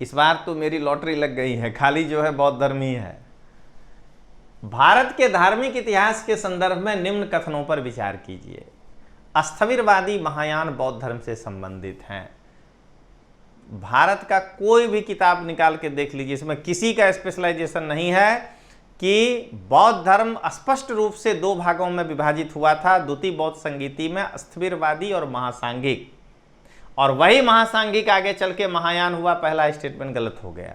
S1: इस बार तो मेरी लॉटरी लग गई है, खाली जो है बौद्ध धर्म ही है। भारत के धार्मिक इतिहास के संदर्भ में निम्न कथनों पर विचार कीजिए। स्थविरवादी महायान बौद्ध धर्म से संबंधित हैं। भारत का कोई भी किताब निकाल के देख लीजिए, इसमें किसी का स्पेशलाइजेशन नहीं है कि बौद्ध धर्म स्पष्ट रूप से दो भागों में विभाजित हुआ था, द्वितीय बौद्ध संगीति में स्थविरवादी और महासांघिक, और वही महासांघिक आगे चल के महायान हुआ। पहला स्टेटमेंट गलत हो गया।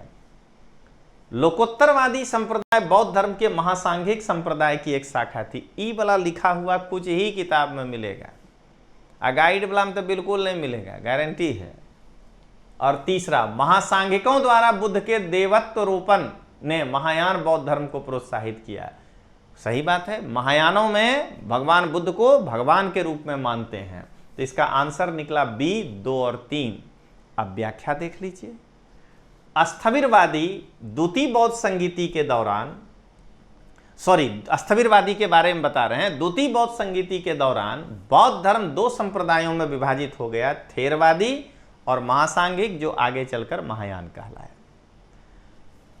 S1: लोकोत्तरवादी संप्रदाय बौद्ध धर्म के महासांघिक संप्रदाय की एक शाखा थी। ई वाला लिखा हुआ कुछ ही किताब में मिलेगा, गाइड वाला में तो बिल्कुल नहीं मिलेगा, गारंटी है। और तीसरा, महासांघिकों द्वारा बुद्ध के देवत्व रोपण ने महायान बौद्ध धर्म को प्रोत्साहित किया। सही बात है, महायानों में भगवान बुद्ध को भगवान के रूप में मानते हैं, तो इसका आंसर निकला बी 2 और 3। अब व्याख्या देख लीजिए। स्थविरवादी द्वितीय बौद्ध संगीति के दौरान, स्थविरवादी के बारे में बता रहे हैं। द्वितीय बौद्ध संगीति के दौरान बौद्ध धर्म दो संप्रदायों में विभाजित हो गया, थेरवादी और महासांघिक, जो आगे चलकर महायान कहलाया।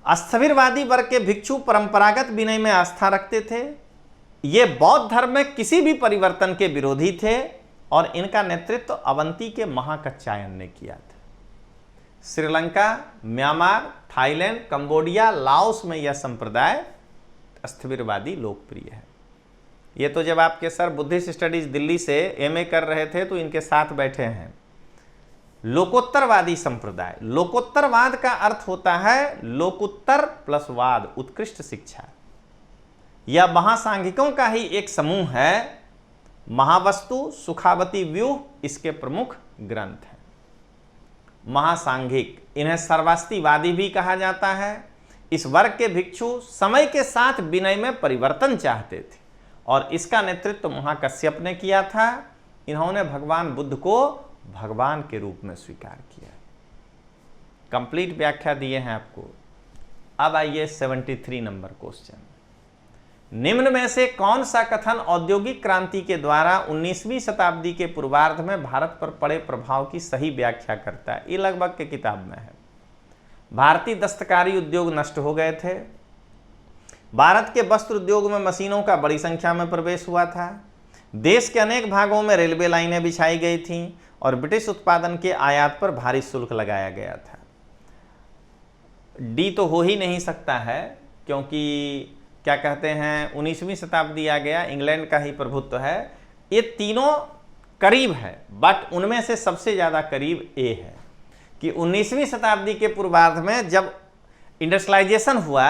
S1: स्थविरवादी वर्ग के भिक्षु परंपरागत विनय में आस्था रखते थे। ये बौद्ध धर्म में किसी भी परिवर्तन के विरोधी थे और इनका नेतृत्व अवंती के महाकच्चायन ने किया था। Sri Lanka, Myanmar, Thailand, Cambodia, Laos में यह संप्रदाय स्थविरवादी लोकप्रिय है। ये तो जब आपके सर बुद्धिस्ट स्टडीज दिल्ली से एमए कर रहे थे तो इनके साथ बैठे हैं। लोकोत्तरवादी संप्रदाय, लोकोत्तरवाद का अर्थ होता है लोकोत्तर प्लस वाद, उत्कृष्ट शिक्षा। यह महासांघिकों का ही एक समूह है। महावस्तु, सुखावती व्यूह इसके प्रमुख ग्रंथ हैं। महासांघिक, इन्हें सर्वास्तिवादी भी कहा जाता है। इस वर्ग के भिक्षु समय के साथ विनय में परिवर्तन चाहते थे और इसका नेतृत्व महाकश्यप ने किया था। इन्होंने भगवान बुद्ध को भगवान के रूप में स्वीकार किया। कंप्लीट व्याख्या दिए हैं आपको। अब आइए 73 नंबर क्वेश्चन। निम्न में से कौन सा कथन औद्योगिक क्रांति के द्वारा 19वीं शताब्दी के पूर्वार्ध में भारत पर पड़े प्रभाव की सही व्याख्या करता है? ये लगभग के किताब में है। भारतीय दस्तकारी उद्योग नष्ट हो गए थे। भारत के वस्त्र उद्योग में मशीनों का बड़ी संख्या में प्रवेश हुआ था। देश के अनेक भागों में रेलवे लाइनें बिछाई गई थीं और ब्रिटिश उत्पादन के आयात पर भारी शुल्क लगाया गया था। डी तो हो ही नहीं सकता है, क्योंकि क्या कहते हैं 19वीं शताब्दी आ गया, इंग्लैंड का ही प्रभुत्व है। ये तीनों करीब है, बट उनमें से सबसे ज़्यादा करीब ए है कि 19वीं शताब्दी के पूर्वार्ध में जब इंडस्ट्रियलाइजेशन हुआ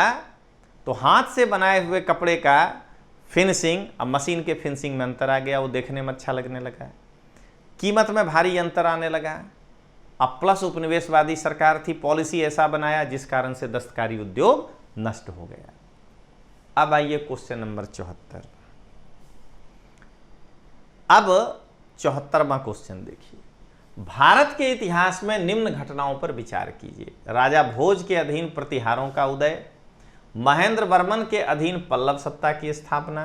S1: तो हाथ से बनाए हुए कपड़े का फिनिशिंग अब मशीन के फिनिशिंग में अंतर आ गया। वो देखने में अच्छा लगने लगा, कीमत में भारी अंतर आने लगा। अब प्लस उपनिवेशवादी सरकार थी, पॉलिसी ऐसा बनाया जिस कारण से दस्तकारी उद्योग नष्ट हो गया। अब आइए क्वेश्चन नंबर 74। अब 74वां क्वेश्चन देखिए। भारत के इतिहास में निम्न घटनाओं पर विचार कीजिए। राजा भोज के अधीन प्रतिहारों का उदय, महेंद्र वर्मन के अधीन पल्लव सत्ता की स्थापना,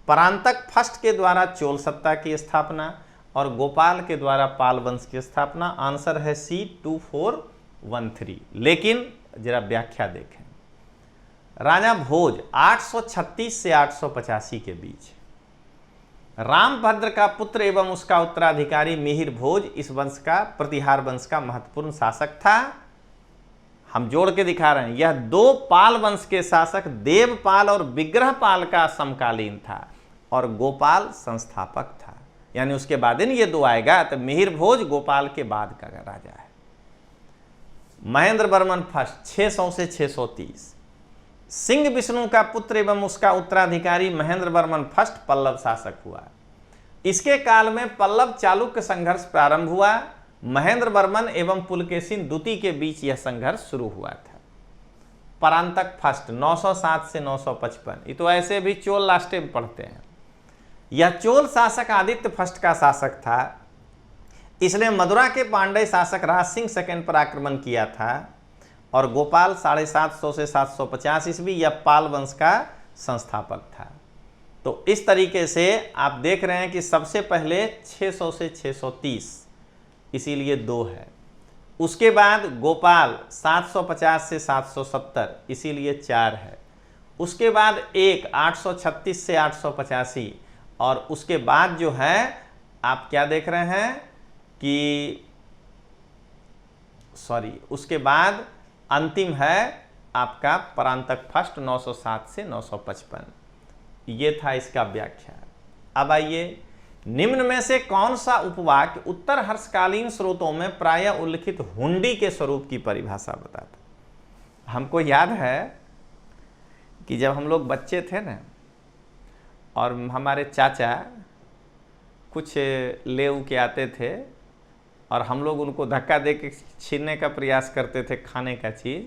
S1: परांतक फर्स्ट के द्वारा चोल सत्ता की स्थापना और गोपाल के द्वारा पाल वंश की स्थापना। आंसर है सी 2413। लेकिन जरा व्याख्या देखें। राजा भोज 836 से 885 के बीच। रामभद्र का पुत्र एवं उसका उत्तराधिकारी मिहिर भोज इस वंश का, प्रतिहार वंश का महत्वपूर्ण शासक था। हम जोड़ के दिखा रहे हैं, यह दो पाल वंश के शासक देवपाल और विग्रहपाल का समकालीन था और गोपाल संस्थापक था। यानी उसके बाद इन ये दो आएगा तो मिहिर भोज गोपाल के बाद का राजा है। महेंद्र वर्मन फर्स्ट 600 से 630। सिंह विष्णु का पुत्र एवं उसका उत्तराधिकारी महेंद्र वर्मन फर्स्ट पल्लव शासक हुआ। इसके काल में पल्लव चालुक्य संघर्ष प्रारंभ हुआ। महेंद्र वर्मन एवं पुलकेशिन द्वितीय के बीच यह संघर्ष शुरू हुआ था। परांतक फर्स्ट 907 से 955। ये तो ऐसे भी चोल लास्टे में पढ़ते हैं। यह चोल शासक आदित्य फर्स्ट का शासक था। इसने मदुरा के पांड्य शासक राज सिंह सेकंड पर आक्रमण किया था और गोपाल 750 से 750 ईस्वी यह पाल वंश का संस्थापक था। तो इस तरीके से आप देख रहे हैं कि सबसे पहले 600 से 630, इसीलिए 2 है। उसके बाद गोपाल 750 से 770, इसीलिए 4 है। उसके बाद एक 836 से 885 और उसके बाद जो है आप क्या देख रहे हैं कि उसके बाद अंतिम है आपका परांतक फर्स्ट 907 से 955। ये था इसका व्याख्या। अब आइए, निम्न में से कौन सा उपवाक्य उत्तर हर्षकालीन स्रोतों में प्रायः उल्लिखित हुंडी के स्वरूप की परिभाषा बताता। हमको याद है कि जब हम लोग बच्चे थे ना और हमारे चाचा कुछ ले के आते थे और हम लोग उनको धक्का दे के छीनने का प्रयास करते थे खाने का चीज़,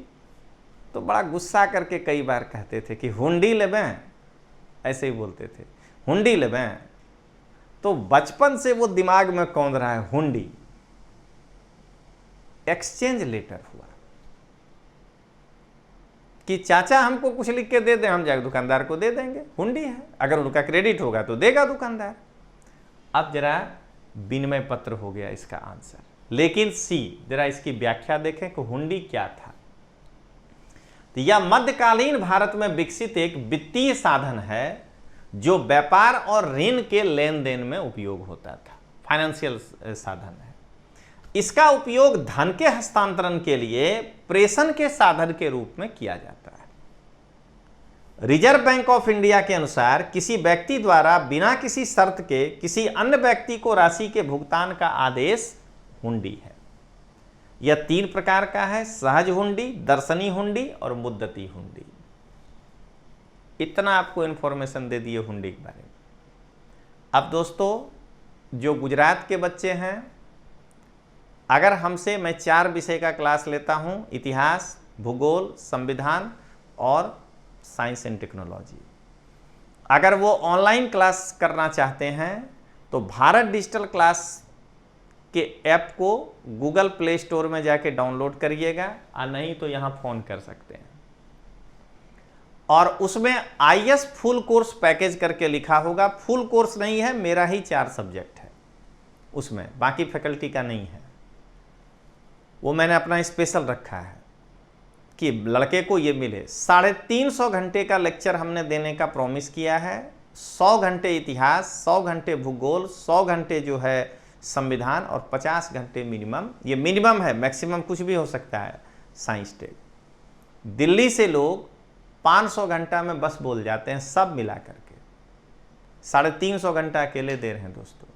S1: तो बड़ा गुस्सा करके कई बार कहते थे कि हुंडी लेबें, ऐसे ही बोलते थे हुंडी लेबें। तो बचपन से वो दिमाग में कौंध रहा है हुंडी। एक्सचेंज लेटर हुआ कि चाचा हमको कुछ लिख के दे दें, हम जाकर दुकानदार को दे देंगे, हुंडी है, अगर उनका क्रेडिट होगा तो देगा दुकानदार। अब जरा विनिमय पत्र हो गया इसका आंसर। लेकिन सी, जरा इसकी व्याख्या देखें कि हुंडी क्या था। तो यह मध्यकालीन भारत में विकसित एक वित्तीय साधन है जो व्यापार और ऋण के लेन देन में उपयोग होता था। फाइनेंशियल साधन है। इसका उपयोग धन के हस्तांतरण के लिए प्रेषण के साधन के रूप में किया जाता है। रिजर्व बैंक ऑफ इंडिया के अनुसार किसी व्यक्ति द्वारा बिना किसी शर्त के किसी अन्य व्यक्ति को राशि के भुगतान का आदेश हुंडी है। यह 3 प्रकार का है, सहज हुंडी, दर्शनी हुंडी और मुद्दती हुंडी। इतना आपको इंफॉर्मेशन दे दिए हुंडी के बारे में। अब दोस्तों, जो गुजरात के बच्चे हैं, अगर हमसे मैं 4 विषय का क्लास लेता हूं, इतिहास, भूगोल, संविधान और साइंस एंड टेक्नोलॉजी, अगर वो ऑनलाइन क्लास करना चाहते हैं तो भारत डिजिटल क्लास के ऐप को गूगल प्ले स्टोर में जाके डाउनलोड करिएगा, और नहीं तो यहाँ फ़ोन कर सकते हैं। और उसमें IS फुल कोर्स पैकेज करके लिखा होगा। फुल कोर्स नहीं है, मेरा ही 4 सब्जेक्ट है उसमें, बाकी फैकल्टी का नहीं है। वो मैंने अपना स्पेशल रखा है कि लड़के को ये मिले। 350 घंटे का लेक्चर हमने देने का प्रॉमिस किया है। 100 घंटे इतिहास, 100 घंटे भूगोल, 100 घंटे जो है संविधान और 50 घंटे मिनिमम, ये मिनिमम है, मैक्सिमम कुछ भी हो सकता है, साइंस टेक। दिल्ली से लोग 500 घंटा में बस बोल जाते हैं, सब मिला करके 350 घंटा अकेले दे रहे हैं दोस्तों।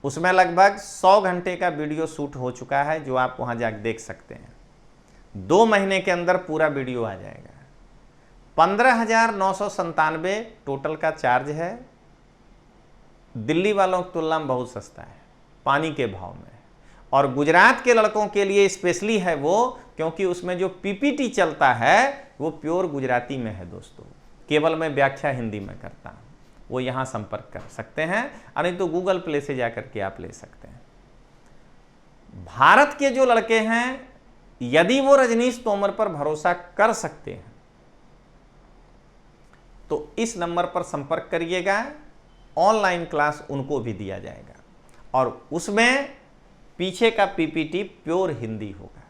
S1: उसमें लगभग 100 घंटे का वीडियो शूट हो चुका है, जो आप वहाँ जाकर देख सकते हैं। 2 महीने के अंदर पूरा वीडियो आ जाएगा। 15,997 टोटल का चार्ज है। दिल्ली वालों की तुलना में बहुत सस्ता है, पानी के भाव में। और गुजरात के लड़कों के लिए स्पेशली है वो, क्योंकि उसमें जो PPT चलता है वो प्योर गुजराती में है दोस्तों। केवल मैं व्याख्या हिंदी में करता हूँ। वो यहाँ संपर्क कर सकते हैं, और नहीं तो गूगल प्ले से जाकर के आप ले सकते हैं। भारत के जो लड़के हैं, यदि वो रजनीश तोमर पर भरोसा कर सकते हैं तो इस नंबर पर संपर्क करिएगा। ऑनलाइन क्लास उनको भी दिया जाएगा, और उसमें पीछे का PPT प्योर हिंदी होगा।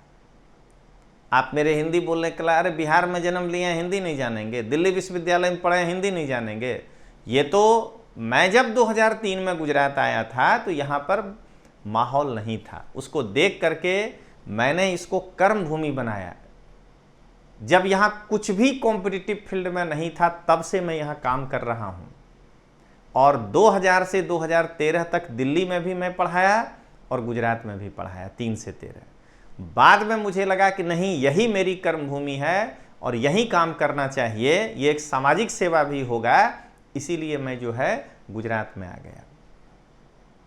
S1: आप मेरे हिंदी बोलने के लिए, अरे बिहार में जन्म लिए हैं हिंदी नहीं जानेंगे, दिल्ली विश्वविद्यालय में पढ़े हिंदी नहीं जानेंगे। ये तो मैं जब 2003 में गुजरात आया था तो यहाँ पर माहौल नहीं था, उसको देख करके मैंने इसको कर्म भूमि बनाया। जब यहाँ कुछ भी कॉम्पिटिटिव फील्ड में नहीं था तब से मैं यहाँ काम कर रहा हूँ, और 2000 से 2013 तक दिल्ली में भी मैं पढ़ाया और गुजरात में भी पढ़ाया, 3 से 13। बाद में मुझे लगा कि नहीं, यही मेरी कर्म भूमि है और यही काम करना चाहिए, ये एक सामाजिक सेवा भी होगा, इसीलिए मैं जो है गुजरात में आ गया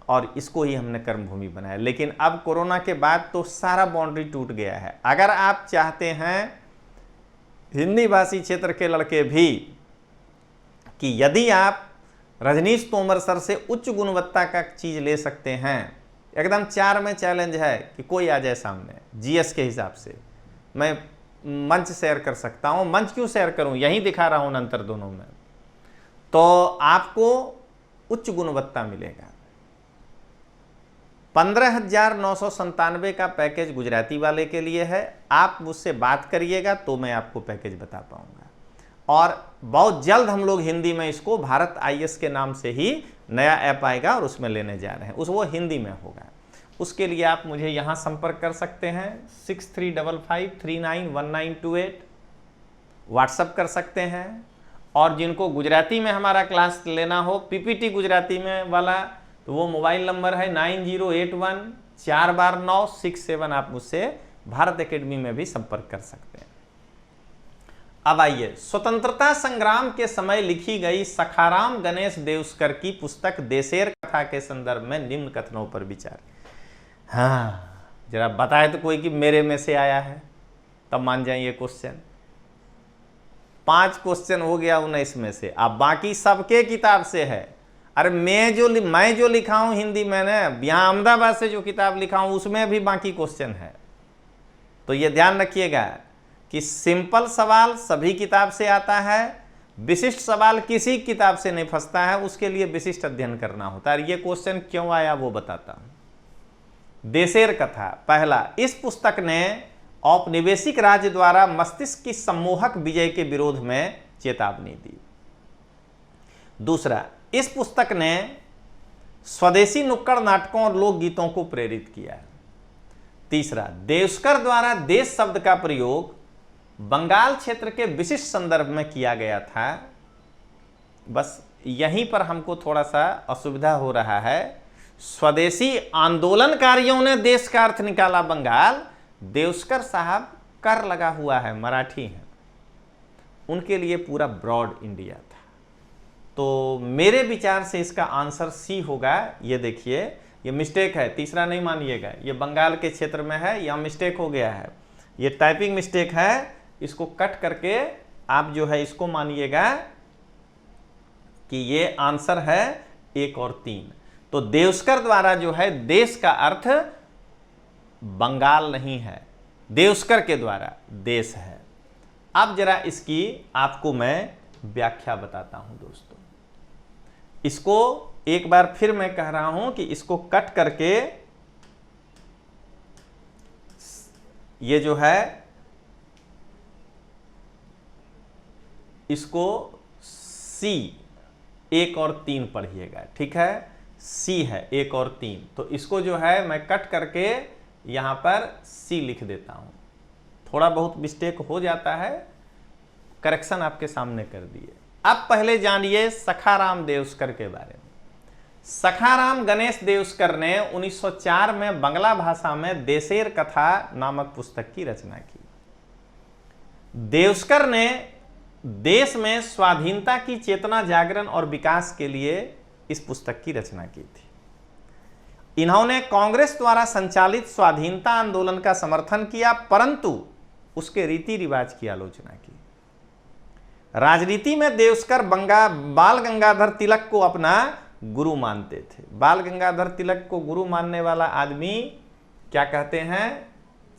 S1: और इसको ही हमने कर्म भूमि बनाया। लेकिन अब कोरोना के बाद तो सारा बाउंड्री टूट गया है। अगर आप चाहते हैं हिंदी भाषी क्षेत्र के लड़के भी कि यदि आप रजनीश तोमर सर से उच्च गुणवत्ता का चीज ले सकते हैं, एकदम 4 में चैलेंज है कि कोई आ जाए सामने, जीएस के हिसाब से मैं मंच शेयर कर सकता हूं। मंच क्यों शेयर करूं, यहीं दिखा रहा हूं अंतर दोनों में, तो आपको उच्च गुणवत्ता मिलेगा। 15,997 का पैकेज गुजराती वाले के लिए है। आप मुझसे बात करिएगा तो मैं आपको पैकेज बता पाऊंगा, और बहुत जल्द हम लोग हिंदी में इसको भारत आईएएस के नाम से ही नया ऐप आएगा और उसमें लेने जा रहे हैं, वो हिंदी में होगा। उसके लिए आप मुझे यहाँ संपर्क कर सकते हैं 6355391928, व्हाट्सअप कर सकते हैं। और जिनको गुजराती में हमारा क्लास लेना हो, पीपीटी गुजराती में वाला, तो वो मोबाइल नंबर है 9081-42967। आप मुझसे भारत एकेडमी में भी संपर्क कर सकते हैं। अब आइए, स्वतंत्रता संग्राम के समय लिखी गई सखाराम गणेश देउस्कर की पुस्तक देशेर कथा के संदर्भ में निम्न कथनों पर विचार। हाँ, जरा बताए तो कोई कि मेरे में से आया है, तब मान जाइए क्वेश्चन। 5 क्वेश्चन हो गया 19 में से, अब बाकी सबके किताब से है। अरे मैं जो लिखा हूं हिंदी में ना, यहाँ अहमदाबाद से जो किताब लिखा हूं उसमें भी बाकी क्वेश्चन है। तो ये ध्यान रखिएगा कि सिंपल सवाल सभी किताब से आता है, विशिष्ट सवाल किसी किताब से नहीं फंसता है, उसके लिए विशिष्ट अध्ययन करना होता है। ये क्वेश्चन क्यों आया वो बताता हूं। देशेर कथा, पहला, इस पुस्तक ने औपनिवेशिक राज्य द्वारा मस्तिष्क की सम्मोहक विजय के विरोध में चेतावनी दी। दूसरा, इस पुस्तक ने स्वदेशी नुक्कड़ नाटकों और लोकगीतों को प्रेरित किया। तीसरा, देउस्कर द्वारा देश शब्द का प्रयोग बंगाल क्षेत्र के विशिष्ट संदर्भ में किया गया था। बस यहीं पर हमको थोड़ा सा असुविधा हो रहा है। स्वदेशी आंदोलनकारियों ने देश का अर्थ निकाला बंगाल, देउस्कर साहब कर लगा हुआ है, मराठी हैं, उनके लिए पूरा ब्रॉड इंडिया था। तो मेरे विचार से इसका आंसर सी होगा। ये देखिए, ये मिस्टेक है, तीसरा नहीं मानिएगा, ये बंगाल के क्षेत्र में है, यह मिस्टेक हो गया है, ये टाइपिंग मिस्टेक है, इसको कट करके आप जो है इसको मानिएगा कि ये आंसर है 1 और 3। तो देउस्कर द्वारा जो है देश का अर्थ बंगाल नहीं है, देउस्कर के द्वारा देश है। अब जरा इसकी आपको मैं व्याख्या बताता हूं दोस्तों। इसको एक बार फिर मैं कह रहा हूं कि इसको कट करके ये जो है इसको सी 1 और 3 पढ़िएगा, ठीक है। सी है 1 और 3, तो इसको जो है मैं कट करके यहां पर सी लिख देता हूं। थोड़ा बहुत मिस्टेक हो जाता है, करेक्शन आपके सामने कर दिए। अब पहले जानिए सखाराम देउस्कर के बारे में। सखाराम गणेश देउस्कर ने 1904 में बांग्ला भाषा में देशेर कथा नामक पुस्तक की रचना की। देउस्कर ने देश में स्वाधीनता की चेतना जागरण और विकास के लिए इस पुस्तक की रचना की थी। इन्होंने कांग्रेस द्वारा संचालित स्वाधीनता आंदोलन का समर्थन किया, परंतु उसके रीति रिवाज की आलोचना की। राजनीति में देउस्कर बाल गंगाधर तिलक को अपना गुरु मानते थे। बाल गंगाधर तिलक को गुरु मानने वाला आदमी क्या कहते हैं,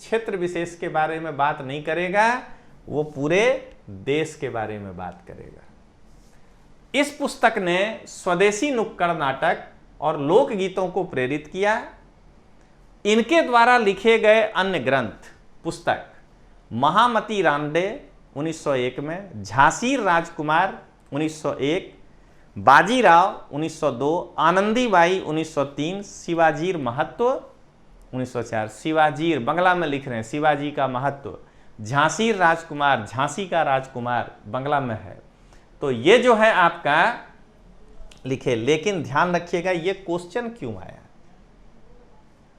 S1: क्षेत्र विशेष के बारे में बात नहीं करेगा, वो पूरे देश के बारे में बात करेगा। इस पुस्तक ने स्वदेशी नुक्कड़ नाटक और लोकगीतों को प्रेरित किया। इनके द्वारा लिखे गए अन्य ग्रंथ पुस्तक महामती रानडे 1901 में, झांसी राजकुमार 1901, बाजीराव 1902, आनंदीबाई 1903, शिवाजीर महत्व 1904। शिवाजीर बंगला में लिख रहे हैं, शिवाजी का महत्व, झांसी राजकुमार, झांसी का राजकुमार बंगला में है। तो ये जो है आपका लिखे, लेकिन ध्यान रखिएगा ये क्वेश्चन क्यों आया,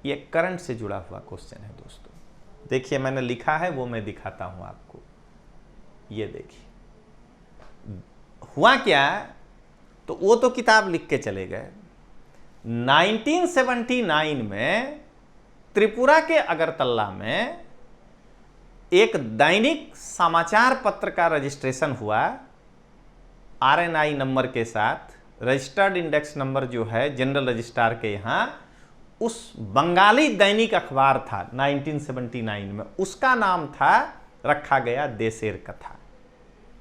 S1: ये करंट से जुड़ा हुआ क्वेश्चन है दोस्तों। देखिए मैंने लिखा है वो मैं दिखाता हूं आपको। ये देखिए हुआ क्या, तो वो तो किताब लिख के चले गए। 1979 में त्रिपुरा के अगरतला में एक दैनिक समाचार पत्र का रजिस्ट्रेशन हुआ RNI नंबर के साथ, रजिस्टर्ड इंडेक्स नंबर जो है जनरल रजिस्ट्रार के यहाँ। उस बंगाली दैनिक अखबार था 1979 में, उसका नाम था, रखा गया देशेर कथा,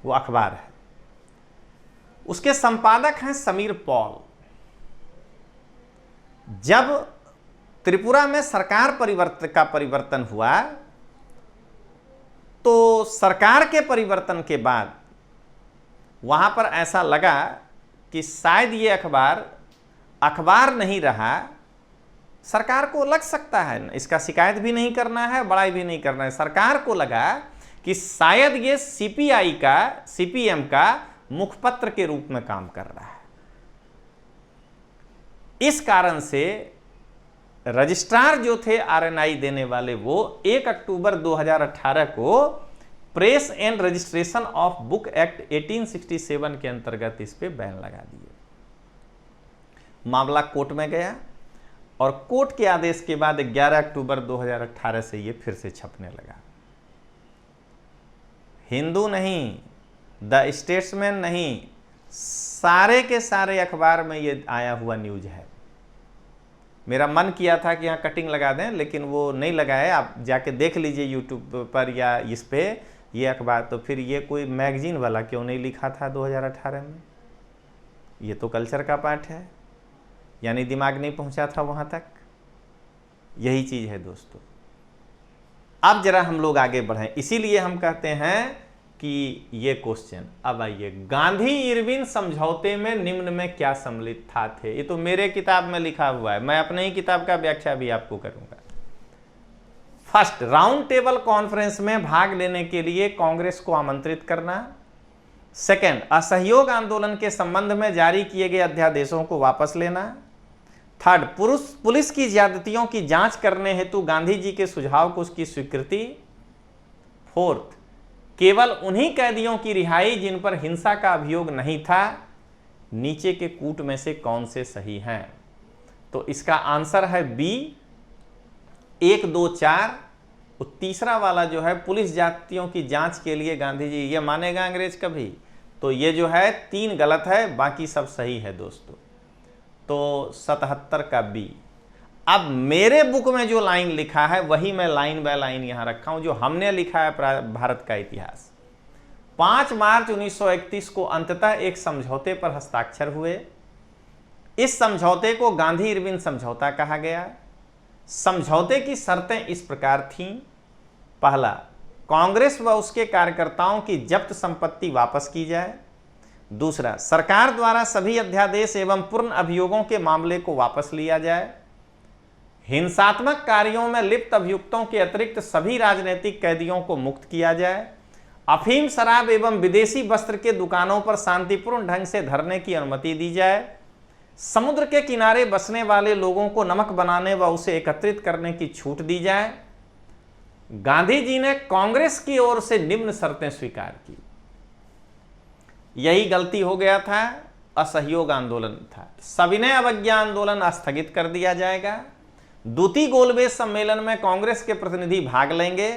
S1: वो अखबार है। उसके संपादक हैं समीर पॉल। जब त्रिपुरा में सरकार परिवर्तन हुआ, तो सरकार के परिवर्तन के बाद वहां पर ऐसा लगा कि शायद ये अखबार नहीं रहा। सरकार को लग सकता है, इसका शिकायत भी नहीं करना है, बड़ाई भी नहीं करना है। सरकार को लगा कि शायद ये CPM का मुखपत्र के रूप में काम कर रहा है। इस कारण से रजिस्ट्रार जो थे RNI देने वाले, वो 1 अक्टूबर 2018 को press and registration of book act 1867 के अंतर्गत इस पे बैन लगा दिए। मामला कोर्ट में गया और कोर्ट के आदेश के बाद 11 अक्टूबर 2018 से ये फिर से छपने लगा। हिंदू नहीं, द स्टेट्समैन नहीं, सारे के सारे अखबार में ये आया हुआ न्यूज है। मेरा मन किया था कि यहाँ कटिंग लगा दें, लेकिन वो नहीं लगाए। आप जाके देख लीजिए यूट्यूब पर या इस पे ये अखबार। तो फिर ये कोई मैगजीन वाला क्यों नहीं लिखा था 2018 में? ये तो कल्चर का पार्ट है, यानी दिमाग नहीं पहुंचा था वहां तक। यही चीज है दोस्तों। अब जरा हम लोग आगे बढ़ें, इसीलिए हम कहते हैं कि ये क्वेश्चन। अब आइए, गांधी इरविन समझौते में निम्न में क्या सम्मिलित था थे। ये तो मेरे किताब में लिखा हुआ है, मैं अपने ही किताब का व्याख्या भी आपको करूंगा। फर्स्ट, राउंड टेबल कॉन्फ्रेंस में भाग लेने के लिए कांग्रेस को आमंत्रित करना। सेकंड, असहयोग आंदोलन के संबंध में जारी किए गए अध्यादेशों को वापस लेना। थर्ड, पुलिस की ज्यादतियों की जांच करने हेतु गांधी जी के सुझाव को उसकी स्वीकृति। फोर्थ, केवल उन्हीं कैदियों की रिहाई जिन पर हिंसा का अभियोग नहीं था। नीचे के कूट में से कौन से सही हैं? तो इसका आंसर है बी, 1, 2, 4। तीसरा वाला जो है, पुलिस जातियों की जांच के लिए गांधी जी, ये मानेगा अंग्रेज कभी? तो ये जो है 3 गलत है, बाकी सब सही है दोस्तों। तो 77 का बी। अब मेरे बुक में जो लाइन लिखा है वही मैं लाइन बाय लाइन यहां रखा हूं, जो हमने लिखा है भारत का इतिहास। 5 मार्च 1931 को अंततः एक समझौते पर हस्ताक्षर हुए। इस समझौते को गांधी इरविन समझौता कहा गया। समझौते की शर्तें इस प्रकार थीं। पहला, कांग्रेस व उसके कार्यकर्ताओं की जब्त संपत्ति वापस की जाए। दूसरा, सरकार द्वारा सभी अध्यादेश एवं पूर्ण अभियोगों के मामले को वापस लिया जाए। हिंसात्मक कार्यों में लिप्त अभियुक्तों के अतिरिक्त सभी राजनीतिक कैदियों को मुक्त किया जाए। अफीम, शराब एवं विदेशी वस्त्र के दुकानों पर शांतिपूर्ण ढंग से धरने की अनुमति दी जाए। समुद्र के किनारे बसने वाले लोगों को नमक बनाने व उसे एकत्रित करने की छूट दी जाए। गांधी जी ने कांग्रेस की ओर से निम्न शर्तें स्वीकार की। यही गलती हो गया था, असहयोग आंदोलन था। सविनय अवज्ञा आंदोलन स्थगित कर दिया जाएगा। द्वितीय गोलमेज सम्मेलन में कांग्रेस के प्रतिनिधि भाग लेंगे।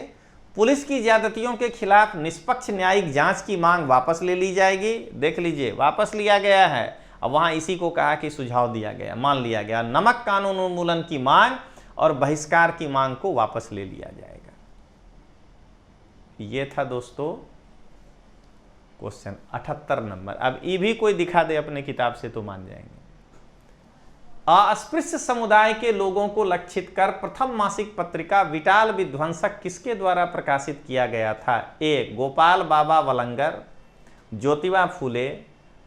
S1: पुलिस की ज्यादतियों के खिलाफ निष्पक्ष न्यायिक जांच की मांग वापस ले ली जाएगी। देख लीजिए, वापस लिया गया है। अब वहां इसी को कहा कि सुझाव दिया गया, मान लिया गया। नमक कानून उन्मूलन की मांग और बहिष्कार की मांग को वापस ले लिया जाएगा। ये था दोस्तों क्वेश्चन 78 नंबर। अब ये भी कोई दिखा दे अपने किताब से तो मान जाएंगे। अस्पृश्य समुदाय के लोगों को लक्षित कर प्रथम मासिक पत्रिका विटाल विध्वंसक किसके द्वारा प्रकाशित किया गया था? ए. गोपाल बाबा वलंगर, ज्योतिबा फूले,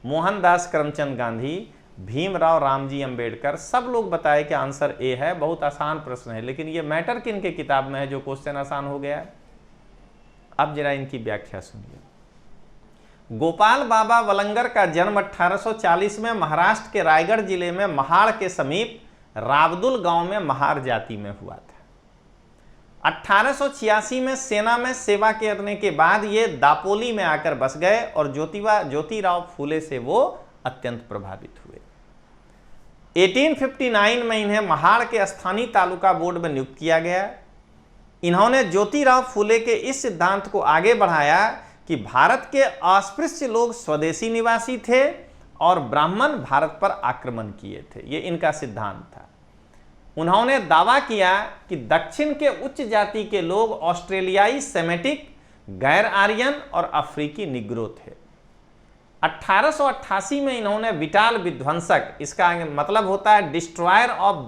S1: मोहनदास करमचंद गांधी, भीमराव रामजी अंबेडकर। सब लोग बताए कि आंसर ए है। बहुत आसान प्रश्न है, लेकिन ये मैटर किनके किताब में है जो क्वेश्चन आसान हो गया है? अब जरा इनकी व्याख्या सुनिए। गोपाल बाबा वलंगर का जन्म 1840 में महाराष्ट्र के रायगढ़ जिले में महाड़ के समीप रावदुल गांव में महार जाति में हुआ था। 1886 में सेना में सेवा करने के बाद ये दापोली में आकर बस गए और ज्योतिराव फूले से वो अत्यंत प्रभावित हुए। 1859 में इन्हें महाड़ के स्थानीय तालुका बोर्ड में नियुक्त किया गया। इन्होंने ज्योतिराव फूले के इस सिद्धांत को आगे बढ़ाया कि भारत के अस्पृश्य लोग स्वदेशी निवासी थे और ब्राह्मण भारत पर आक्रमण किए थे। यह इनका सिद्धांत था। उन्होंने दावा किया कि दक्षिण के उच्च जाति के लोग ऑस्ट्रेलियाई सेमेटिक, गैर आर्यन और अफ्रीकी निग्रो थे। 1888 में इन्होंने विटाल विध्वंसक, इसका मतलब होता है डिस्ट्रॉयर ऑफ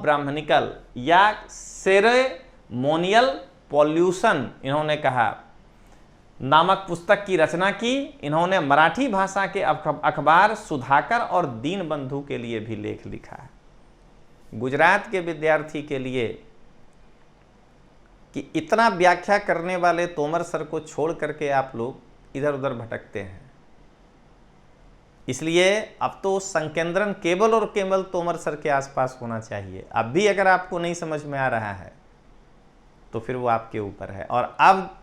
S1: ब्राह्मणिकल या सेरेमोनियल पॉल्यूशन इन्होंने कहा नामक पुस्तक की रचना की। इन्होंने मराठी भाषा के अखबार सुधाकर और दीनबंधु के लिए भी लेख लिखा है। गुजरात के विद्यार्थी के लिए कि इतना व्याख्या करने वाले तोमर सर को छोड़ करके आप लोग इधर उधर भटकते हैं, इसलिए अब तो संकेंद्रन केवल और केवल तोमर सर के आसपास होना चाहिए। अब भी अगर आपको नहीं समझ में आ रहा है तो फिर वो आपके ऊपर है। और अब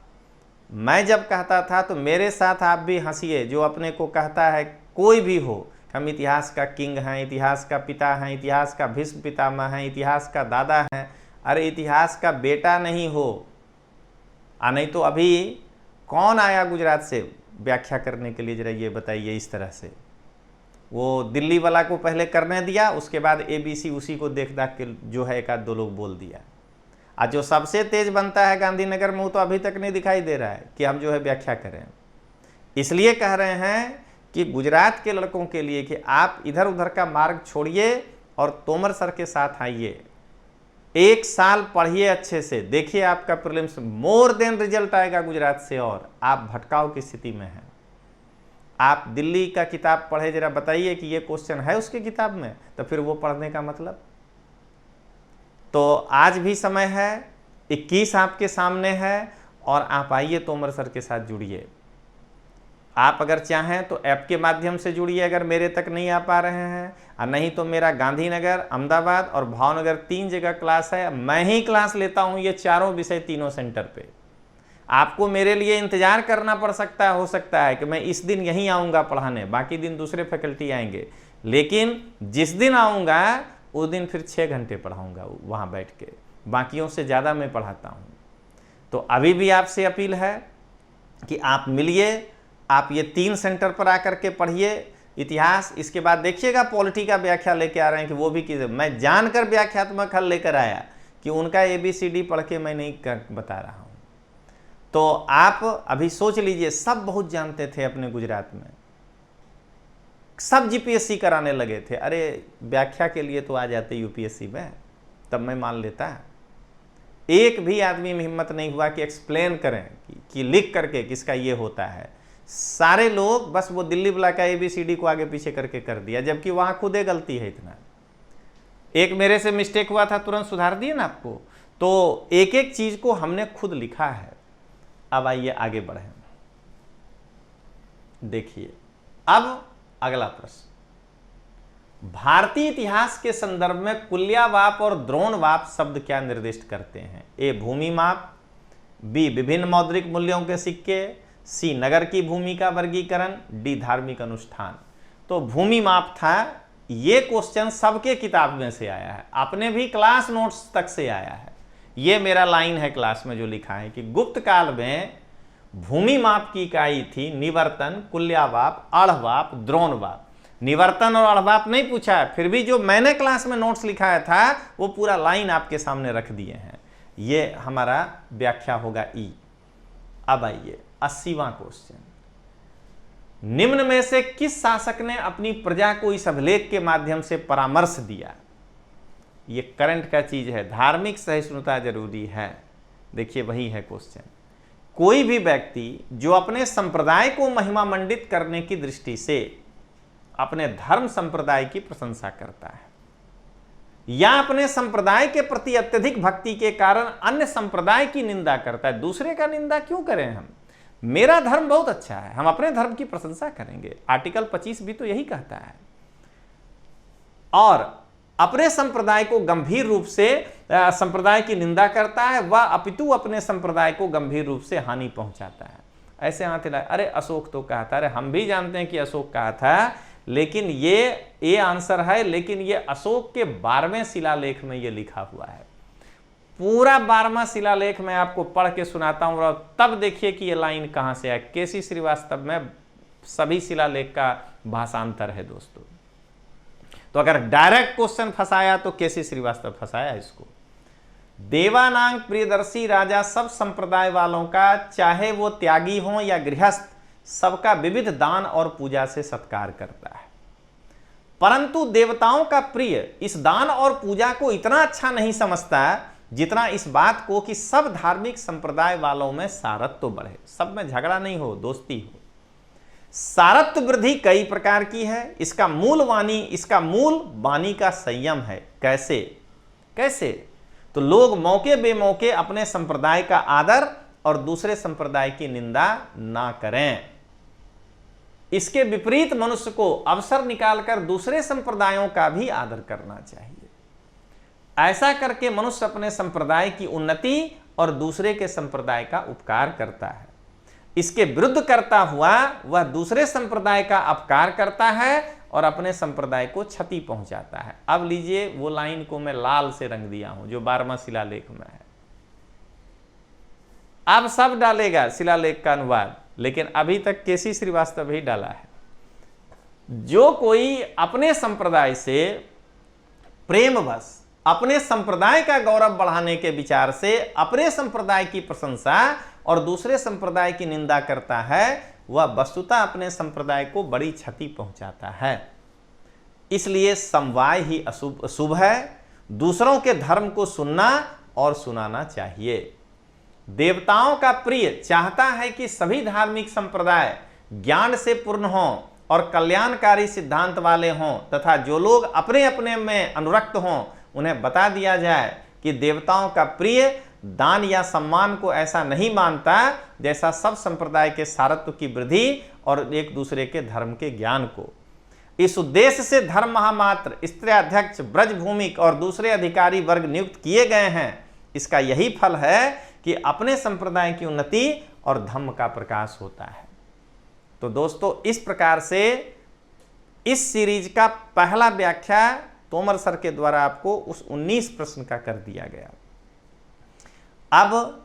S1: मैं जब कहता था तो मेरे साथ आप भी हंसिए, जो अपने को कहता है कोई भी हो, हम इतिहास का किंग हैं, इतिहास का पिता हैं, इतिहास का भीष्म पितामह हैं, इतिहास का दादा हैं। अरे इतिहास का बेटा नहीं हो। नहीं तो अभी कौन आया गुजरात से व्याख्या करने के लिए, जरा ये बताइए। इस तरह से वो दिल्ली वाला को पहले करने दिया, उसके बाद ABC उसी को देख दाख के जो है एक आध दो लोग बोल दिया। आज जो सबसे तेज बनता है गांधीनगर में, वो तो अभी तक नहीं दिखाई दे रहा है कि हम जो है व्याख्या करें। इसलिए कह रहे हैं कि गुजरात के लड़कों के लिए कि आप इधर उधर का मार्ग छोड़िए और तोमर सर के साथ आइए। 1 साल पढ़िए अच्छे से, देखिए आपका प्रीलिम्स मोर देन रिजल्ट आएगा गुजरात से। और आप भटकाव की स्थिति में हैं। आप दिल्ली का किताब पढ़े, जरा बताइए कि ये क्वेश्चन है उसकी किताब में, तो फिर वो पढ़ने का मतलब। तो आज भी समय है, 21 आपके सामने है और आप आइए तोमर सर के साथ जुड़िए। आप अगर चाहें तो ऐप के माध्यम से जुड़िए अगर मेरे तक नहीं आ पा रहे हैं, और नहीं तो मेरा गांधीनगर, अहमदाबाद और भावनगर 3 जगह क्लास है। मैं ही क्लास लेता हूं ये चारों विषय तीनों सेंटर पे। आपको मेरे लिए इंतजार करना पड़ सकता है, हो सकता है कि मैं इस दिन यहीं आऊँगा पढ़ाने, बाकी दिन दूसरे फैकल्टी आएंगे, लेकिन जिस दिन आऊँगा उस दिन फिर 6 घंटे पढ़ाऊँगा वहाँ बैठ के, बाकियों से ज़्यादा मैं पढ़ाता हूँ। तो अभी भी आपसे अपील है कि आप मिलिए, आप ये 3 सेंटर पर आकर के पढ़िए इतिहास। इसके बाद देखिएगा पॉलिटी का व्याख्या लेके आ रहे हैं कि वो भी कीजिए। मैं जानकर व्याख्यात्मक हल लेकर आया कि उनका ABCD पढ़ के मैं नहीं बता रहा हूँ। तो आप अभी सोच लीजिए, सब बहुत जानते थे अपने गुजरात में, सब GPSC कराने लगे थे। अरे व्याख्या के लिए तो आ जाते UPSC में, तब मैं मान लेता। एक भी आदमी में हिम्मत नहीं हुआ कि एक्सप्लेन करें कि लिख करके किसका ये होता है। सारे लोग बस वो दिल्ली वाला का ABCD को आगे पीछे करके कर दिया, जबकि वहां खुदे गलती है इतना। एक मेरे से मिस्टेक हुआ था, तुरंत सुधार दिए ना आपको। तो एक एक चीज को हमने खुद लिखा है। अब आइए आगे बढ़े, देखिए अब अगला प्रश्न। भारतीय इतिहास के संदर्भ में कुल्यावाप और द्रोणवाप शब्द क्या निर्दिष्ट करते हैं? ए. भूमि माप, बी. विभिन्न मौद्रिक मूल्यों के सिक्के, सी. नगर की भूमि का वर्गीकरण, डी. धार्मिक अनुष्ठान। तो भूमि माप था। ये क्वेश्चन सबके किताब में से आया है, अपने भी क्लास नोट्स तक से आया है। ये मेरा लाइन है क्लास में जो लिखा है कि गुप्त काल में भूमि माप की इकाई थी निवर्तन, कुल्यावाप, अढ़वाप, द्रोणवाप। निवर्तन और अढ़वाप नहीं पूछा है, फिर भी जो मैंने क्लास में नोट्स लिखाया था वो पूरा लाइन आपके सामने रख दिए हैं। ये हमारा व्याख्या होगा ई। अब आइए 80वां क्वेश्चन। निम्न में से किस शासक ने अपनी प्रजा को इस अभिलेख के माध्यम से परामर्श दिया? ये करंट का चीज है, धार्मिक सहिष्णुता जरूरी है। देखिए वही है क्वेश्चन। कोई भी व्यक्ति जो अपने संप्रदाय को महिमा मंडित करने की दृष्टि से अपने धर्म संप्रदाय की प्रशंसा करता है या अपने संप्रदाय के प्रति अत्यधिक भक्ति के कारण अन्य संप्रदाय की निंदा करता है, दूसरे का निंदा क्यों करें हम? मेरा धर्म बहुत अच्छा है, हम अपने धर्म की प्रशंसा करेंगे। आर्टिकल 25 भी तो यही कहता है। और अपने संप्रदाय को गंभीर रूप से संप्रदाय की निंदा करता है, वह अपितु अपने संप्रदाय को गंभीर रूप से हानि पहुंचाता है। ऐसे हाथ हिलाए, अरे अशोक तो कहा था। अरे हम भी जानते हैं कि अशोक कहा था, लेकिन ये आंसर है, लेकिन ये अशोक के 12वें शिलालेख में ये लिखा हुआ है। पूरा 12वां शिलालेख मैं आपको पढ़ के सुनाता हूं और तब देखिए कि ये लाइन कहां से है। केसी श्रीवास्तव में सभी शिलालेख का भाषांतर है दोस्तों। तो अगर डायरेक्ट क्वेश्चन फंसाया तो केसी श्रीवास्तव फंसाया इसको। देवानांग प्रियदर्शी राजा सब संप्रदाय वालों का, चाहे वो त्यागी हो या गृहस्थ, सबका विविध दान और पूजा से सत्कार करता है, परंतु देवताओं का प्रिय इस दान और पूजा को इतना अच्छा नहीं समझता जितना इस बात को कि सब धार्मिक संप्रदाय वालों में सारत्व बढ़े, सब में झगड़ा नहीं हो, दोस्ती हो। सारत्व वृद्धि कई प्रकार की है। इसका मूल वाणी का संयम है। कैसे कैसे? तो लोग मौके बेमौके अपने संप्रदाय का आदर और दूसरे संप्रदाय की निंदा ना करें। इसके विपरीत मनुष्य को अवसर निकालकर दूसरे संप्रदायों का भी आदर करना चाहिए। ऐसा करके मनुष्य अपने संप्रदाय की उन्नति और दूसरे के संप्रदाय का उपकार करता है। इसके विरुद्ध करता हुआ वह दूसरे संप्रदाय का अपकार करता है और अपने संप्रदाय को क्षति पहुंचाता है। अब लीजिए वो लाइन को मैं लाल से रंग दिया हूं जो 12वां शिलालेख में है। अब सब डालेगा शिलालेख का अनुवाद, लेकिन अभी तक केसी श्रीवास्तव ही डाला है। जो कोई अपने संप्रदाय से प्रेमवश अपने संप्रदाय का गौरव बढ़ाने के विचार से अपने संप्रदाय की प्रशंसा और दूसरे संप्रदाय की निंदा करता है, वह वस्तुतः अपने संप्रदाय को बड़ी क्षति पहुंचाता है। इसलिए समवाय ही शुभ है। दूसरों के धर्म को सुनना और सुनाना चाहिए। देवताओं का प्रिय चाहता है कि सभी धार्मिक संप्रदाय ज्ञान से पूर्ण हों और कल्याणकारी सिद्धांत वाले हों, तथा जो लोग अपने अपने में अनुरक्त हों उन्हें बता दिया जाए कि देवताओं का प्रिय दान या सम्मान को ऐसा नहीं मानता जैसा सब संप्रदाय के सारत्व की वृद्धि और एक दूसरे के धर्म के ज्ञान को। इस उद्देश्य से धर्म महामात्र, स्त्रीअध्यक्ष, ब्रजभूमिक और दूसरे अधिकारी वर्ग नियुक्त किए गए हैं। इसका यही फल है कि अपने संप्रदाय की उन्नति और धर्म का प्रकाश होता है। तो दोस्तों इस प्रकार से इस सीरीज का पहला व्याख्या तोमर सर के द्वारा आपको उस 19 प्रश्न का कर दिया गया। अब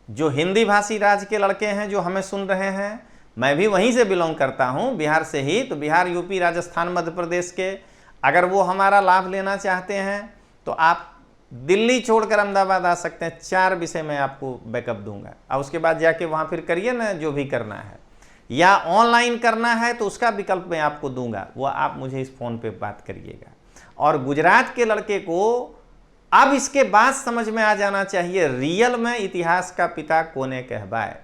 S1: जो हिंदी भाषी राज्य के लड़के हैं जो हमें सुन रहे हैं, मैं भी वहीं से बिलोंग करता हूं, बिहार से ही। तो बिहार, यूपी, राजस्थान, मध्य प्रदेश के अगर वो हमारा लाभ लेना चाहते हैं तो आप दिल्ली छोड़कर अहमदाबाद आ सकते हैं। 4 विषय मैं आपको बैकअप दूंगा और उसके बाद जाके वहां फिर करिए ना जो भी करना है, या ऑनलाइन करना है तो उसका विकल्प मैं आपको दूंगा, वो आप मुझे इस फोन पे बात करिएगा। और गुजरात के लड़के को अब इसके बाद समझ में आ जाना चाहिए रियल में इतिहास का पिता कोने कहवाए,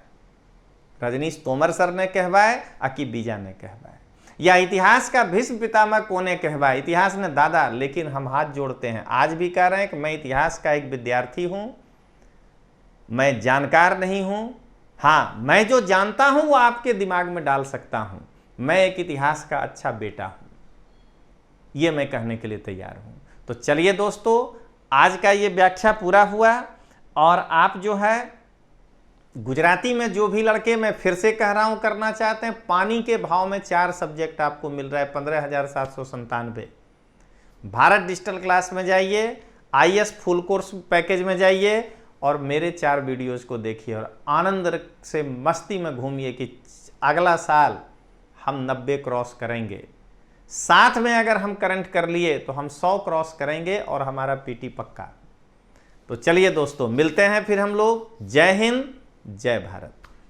S1: रजनीश तोमर सर ने कहवाए कि बीजा ने कहवाए, या इतिहास का भीष्म पितामह कोने कहवाए। इतिहास ने दादा, लेकिन हम हाथ जोड़ते हैं, आज भी कह रहे हैं कि मैं इतिहास का एक विद्यार्थी हूं, मैं जानकार नहीं हूं। हाँ, मैं जो जानता हूं वो आपके दिमाग में डाल सकता हूं। मैं एक इतिहास का अच्छा बेटा हूं, ये मैं कहने के लिए तैयार हूं। तो चलिए दोस्तों, आज का ये व्याख्या पूरा हुआ। और आप जो है गुजराती में जो भी लड़के, मैं फिर से कह रहा हूं, करना चाहते हैं, पानी के भाव में 4 सब्जेक्ट आपको मिल रहा है 15,797। भारत डिजिटल क्लास में जाइए, IAS फुल कोर्स पैकेज में जाइए और मेरे 4 वीडियोस को देखिए और आनंद से मस्ती में घूमिए कि अगला साल हम 90 क्रॉस करेंगे। साथ में अगर हम करंट कर लिए तो हम 100 क्रॉस करेंगे और हमारा PT पक्का। तो चलिए दोस्तों, मिलते हैं फिर हम लोग। जय हिंद, जय भारत।